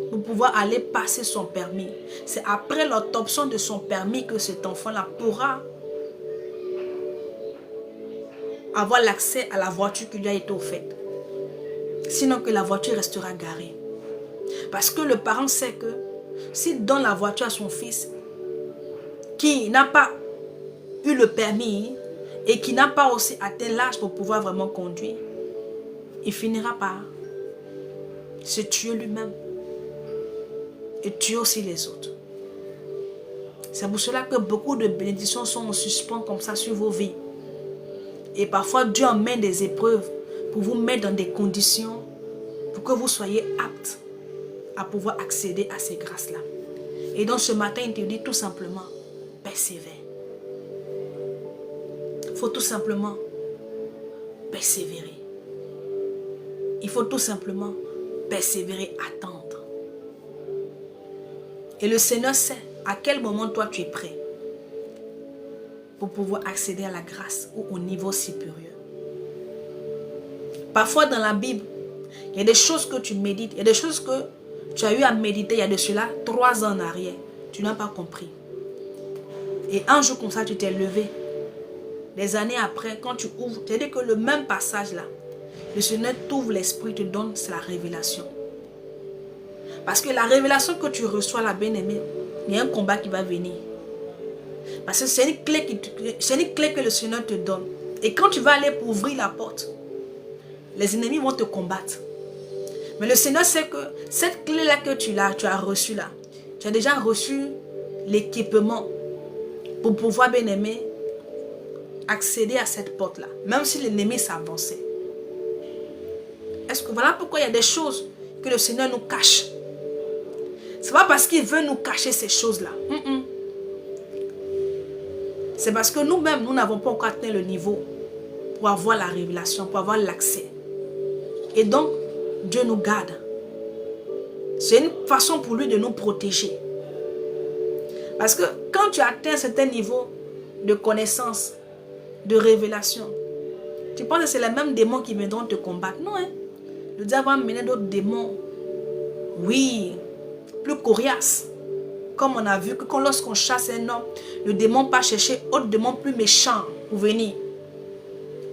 pour pouvoir aller passer son permis, c'est après l'obtention de son permis que cet enfant-là pourra avoir l'accès à la voiture qui lui a été offerte. Sinon que la voiture restera garée. Parce que le parent sait que s'il donne la voiture à son fils, qui n'a pas eu le permis, et qui n'a pas aussi atteint l'âge pour pouvoir vraiment conduire, il finira par se tuer lui-même et tuer aussi les autres. C'est pour cela que beaucoup de bénédictions sont en suspens comme ça sur vos vies. Et parfois Dieu emmène des épreuves pour vous mettre dans des conditions pour que vous soyez aptes à pouvoir accéder à ces grâces-là. Et donc ce matin, il te dit tout simplement, persévère. Il faut tout simplement persévérer. Il faut tout simplement persévérer, attendre. Et le Seigneur sait à quel moment toi tu es prêt pour pouvoir accéder à la grâce ou au niveau supérieur. Parfois dans la Bible, il y a des choses que tu médites, il y a des choses que tu as eu à méditer il y a de cela 3 ans en arrière. Tu n'as pas compris. Et un jour comme ça, tu t'es levé. Des années après, quand tu ouvres, c'est-à-dire que le même passage là, le Seigneur t'ouvre l'esprit, te donne, c'est la révélation. Parce que la révélation que tu reçois, la bien-aimée, il y a un combat qui va venir. Parce que c'est une clé que le Seigneur te donne. Et quand tu vas aller pour ouvrir la porte, les ennemis vont te combattre. Mais le Seigneur sait que cette clé-là que tu as reçue là, tu as déjà reçu l'équipement pour pouvoir, bien-aimé, accéder à cette porte-là. Même si l'ennemi s'avançait. Est-ce que voilà pourquoi il y a des choses que le Seigneur nous cache. Ce n'est pas parce qu'il veut nous cacher ces choses-là. C'est parce que nous-mêmes, nous n'avons pas encore atteint le niveau pour avoir la révélation, pour avoir l'accès. Et donc, Dieu nous garde. C'est une façon pour lui de nous protéger. Parce que quand tu atteins un certain niveau de connaissance, de révélation, tu penses que c'est les mêmes démons qui viendront te combattre. Non, hein? Le diable va amener d'autres démons. Oui, plus coriaces. Comme on a vu que lorsqu'on chasse un homme, le démon part chercher autre démon plus méchant pour venir.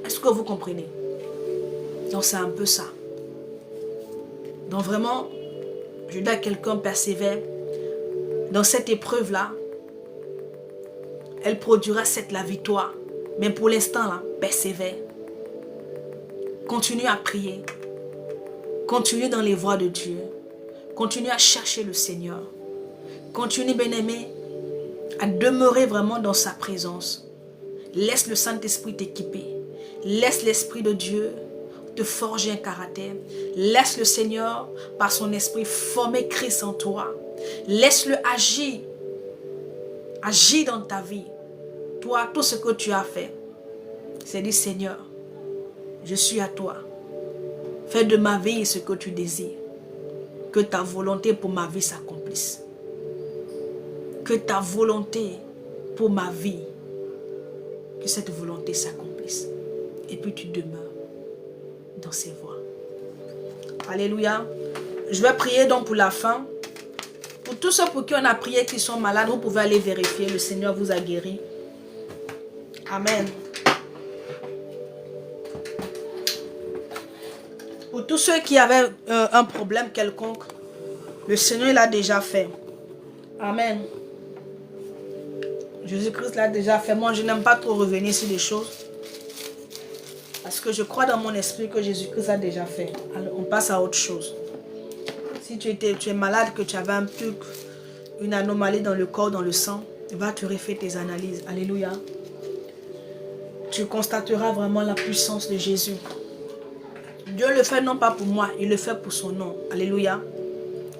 Est-ce que vous comprenez? Donc c'est un peu ça. Donc vraiment, je dis à quelqu'un, persévère. Dans cette épreuve-là, elle produira la victoire. Mais pour l'instant, là, persévère. Continue à prier. Continue dans les voies de Dieu. Continue à chercher le Seigneur. Continue, bien-aimé, à demeurer vraiment dans sa présence. Laisse le Saint-Esprit t'équiper. Laisse l'Esprit de Dieu te forger un caractère. Laisse le Seigneur, par son esprit, former Christ en toi. Laisse-le agir. Agir dans ta vie. Toi, tout ce que tu as fait, c'est dire, Seigneur, je suis à toi. Fais de ma vie ce que tu désires. Que ta volonté pour ma vie s'accomplisse. Que ta volonté pour ma vie, que cette volonté s'accomplisse. Et puis tu demeures dans ses voies. Alléluia. Je vais prier donc pour la fin. Pour tous ceux pour qui on a prié qui sont malades, vous pouvez aller vérifier. Le Seigneur vous a guéri. Amen. Pour tous ceux qui avaient un problème quelconque, le Seigneur l'a déjà fait. Amen. Jésus-Christ l'a déjà fait. Moi, je n'aime pas trop revenir sur des choses. Parce que je crois dans mon esprit que Jésus-Christ a déjà fait. Alors, on passe à autre chose. Si tu es malade, que tu avais un truc, une anomalie dans le corps, dans le sang, va te refaire tes analyses. Alléluia. Tu constateras vraiment la puissance de Jésus. Dieu le fait non pas pour moi, il le fait pour son nom. Alléluia.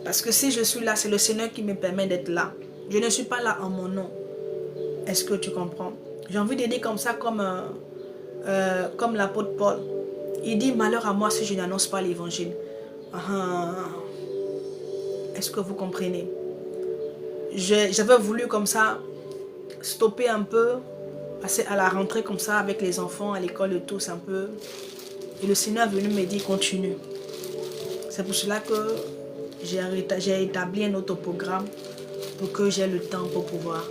Parce que si je suis là, c'est le Seigneur qui me permet d'être là. Je ne suis pas là en mon nom. Est-ce que tu comprends? J'ai envie de dire comme ça, comme l'apôtre Paul. Il dit, malheur à moi si je n'annonce pas l'évangile. Est-ce que vous comprenez? J'avais voulu comme ça stopper un peu, passer à la rentrée comme ça avec les enfants, à l'école et tous un peu. Et le Seigneur est venu me dire, continue. C'est pour cela que j'ai établi un autre programme pour que j'ai le temps pour pouvoir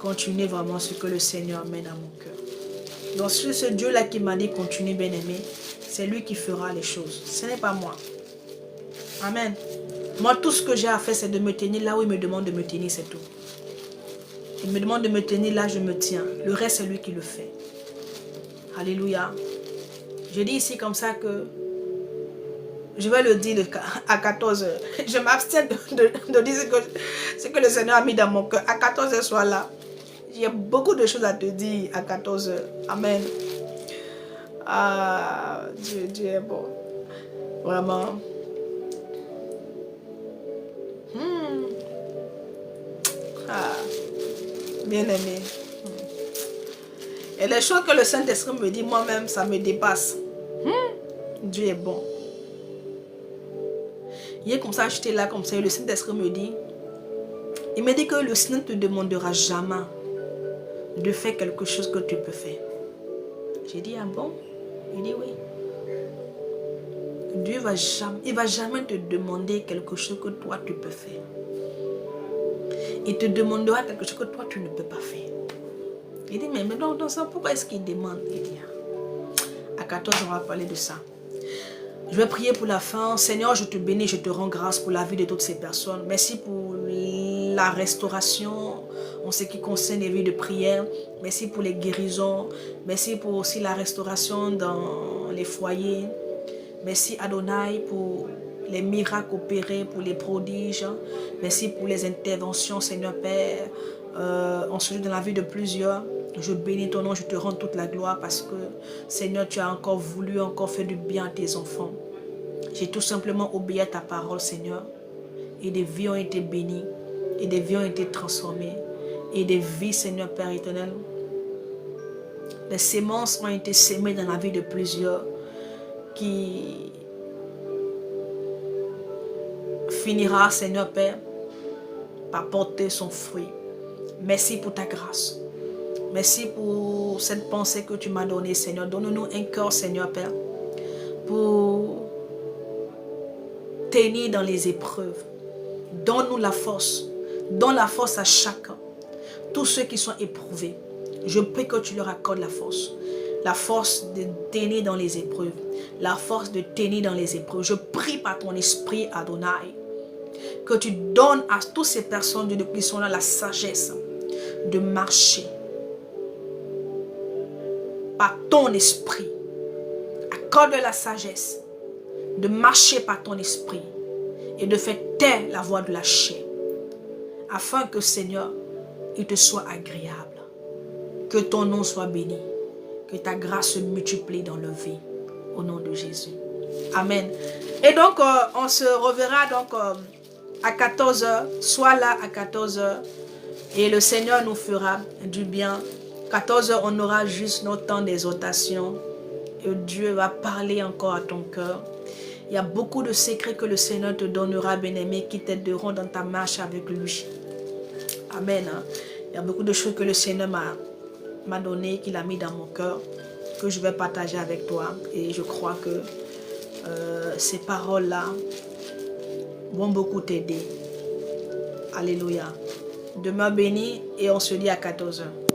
continuer vraiment ce que le Seigneur mène à mon cœur. Donc c'est ce Dieu-là qui m'a dit continue, bien-aimé. C'est lui qui fera les choses. Ce n'est pas moi. Amen. Moi, tout ce que j'ai à faire, c'est de me tenir là où il me demande de me tenir, c'est tout. Il me demande de me tenir là, je me tiens. Le reste, c'est lui qui le fait. Alléluia. Je dis ici comme ça que je vais le dire à 14 heures. Je m'abstiens de dire ce que le Seigneur a mis dans mon cœur. À 14 heures, sois là. J'ai beaucoup de choses à te dire à 14 heures. Amen. Ah, Dieu est bon. Vraiment. Ah, bien aimé. Et les choses que le Saint-Esprit me dit, moi-même, ça me dépasse. Dieu est bon. Hier, comme ça, j'étais là, comme ça, et le Saint-Esprit me dit, il me dit que le Seigneur ne te demandera jamais de faire quelque chose que tu peux faire. J'ai dit, ah bon? Il dit oui. Dieu va jamais, il ne va jamais te demander quelque chose que toi tu peux faire. Il te demandera quelque chose que toi tu ne peux pas faire. Il dit, mais dans ça, pourquoi est-ce qu'il demande? Il dit, à 14, on va parler de ça. Je vais prier pour la fin. Seigneur, je te bénis, je te rends grâce pour la vie de toutes ces personnes. Merci pour la restauration en ce qui concerne les vies de prière. Merci pour les guérisons. Merci pour aussi la restauration dans les foyers. Merci Adonai pour les miracles opérés, pour les prodiges. Merci pour les interventions, Seigneur Père. Ensuite, dans la vie de plusieurs, je bénis ton nom, je te rends toute la gloire parce que, Seigneur, tu as encore voulu, encore faire du bien à tes enfants. J'ai tout simplement obéi à ta parole, Seigneur. Et des vies ont été bénies, et des vies ont été transformées, et des vies, Seigneur Père éternel. Les semences ont été semées dans la vie de plusieurs qui finira, Seigneur Père, par porter son fruit. Merci pour ta grâce. Merci pour cette pensée que tu m'as donnée, Seigneur. Donne-nous un cœur, Seigneur Père, pour tenir dans les épreuves. Donne-nous la force. Donne la force à chacun. Tous ceux qui sont éprouvés, je prie que tu leur accordes la force. La force de tenir dans les épreuves. La force de tenir dans les épreuves. Je prie par ton esprit, Adonai, que tu donnes à toutes ces personnes qui sont là la sagesse de marcher par ton esprit. Accorde la sagesse de marcher par ton esprit et de faire taire la voix de la chair, afin que, Seigneur, il te soit agréable. Que ton nom soit béni. Que ta grâce se multiplie dans leur vie. Au nom de Jésus. Amen. Et donc, on se reverra donc à 14 h. Sois là à 14 h. Et le Seigneur nous fera du bien. 14 h, on aura juste notre temps d'exhortation. Et Dieu va parler encore à ton cœur. Il y a beaucoup de secrets que le Seigneur te donnera, bien-aimé, qui t'aideront dans ta marche avec lui. Amen. Il y a beaucoup de choses que le Seigneur m'a donné, qu'il a mis dans mon cœur, que je vais partager avec toi. Et je crois que ces paroles-là vont beaucoup t'aider. Alléluia. Demeure béni et on se dit à 14 h.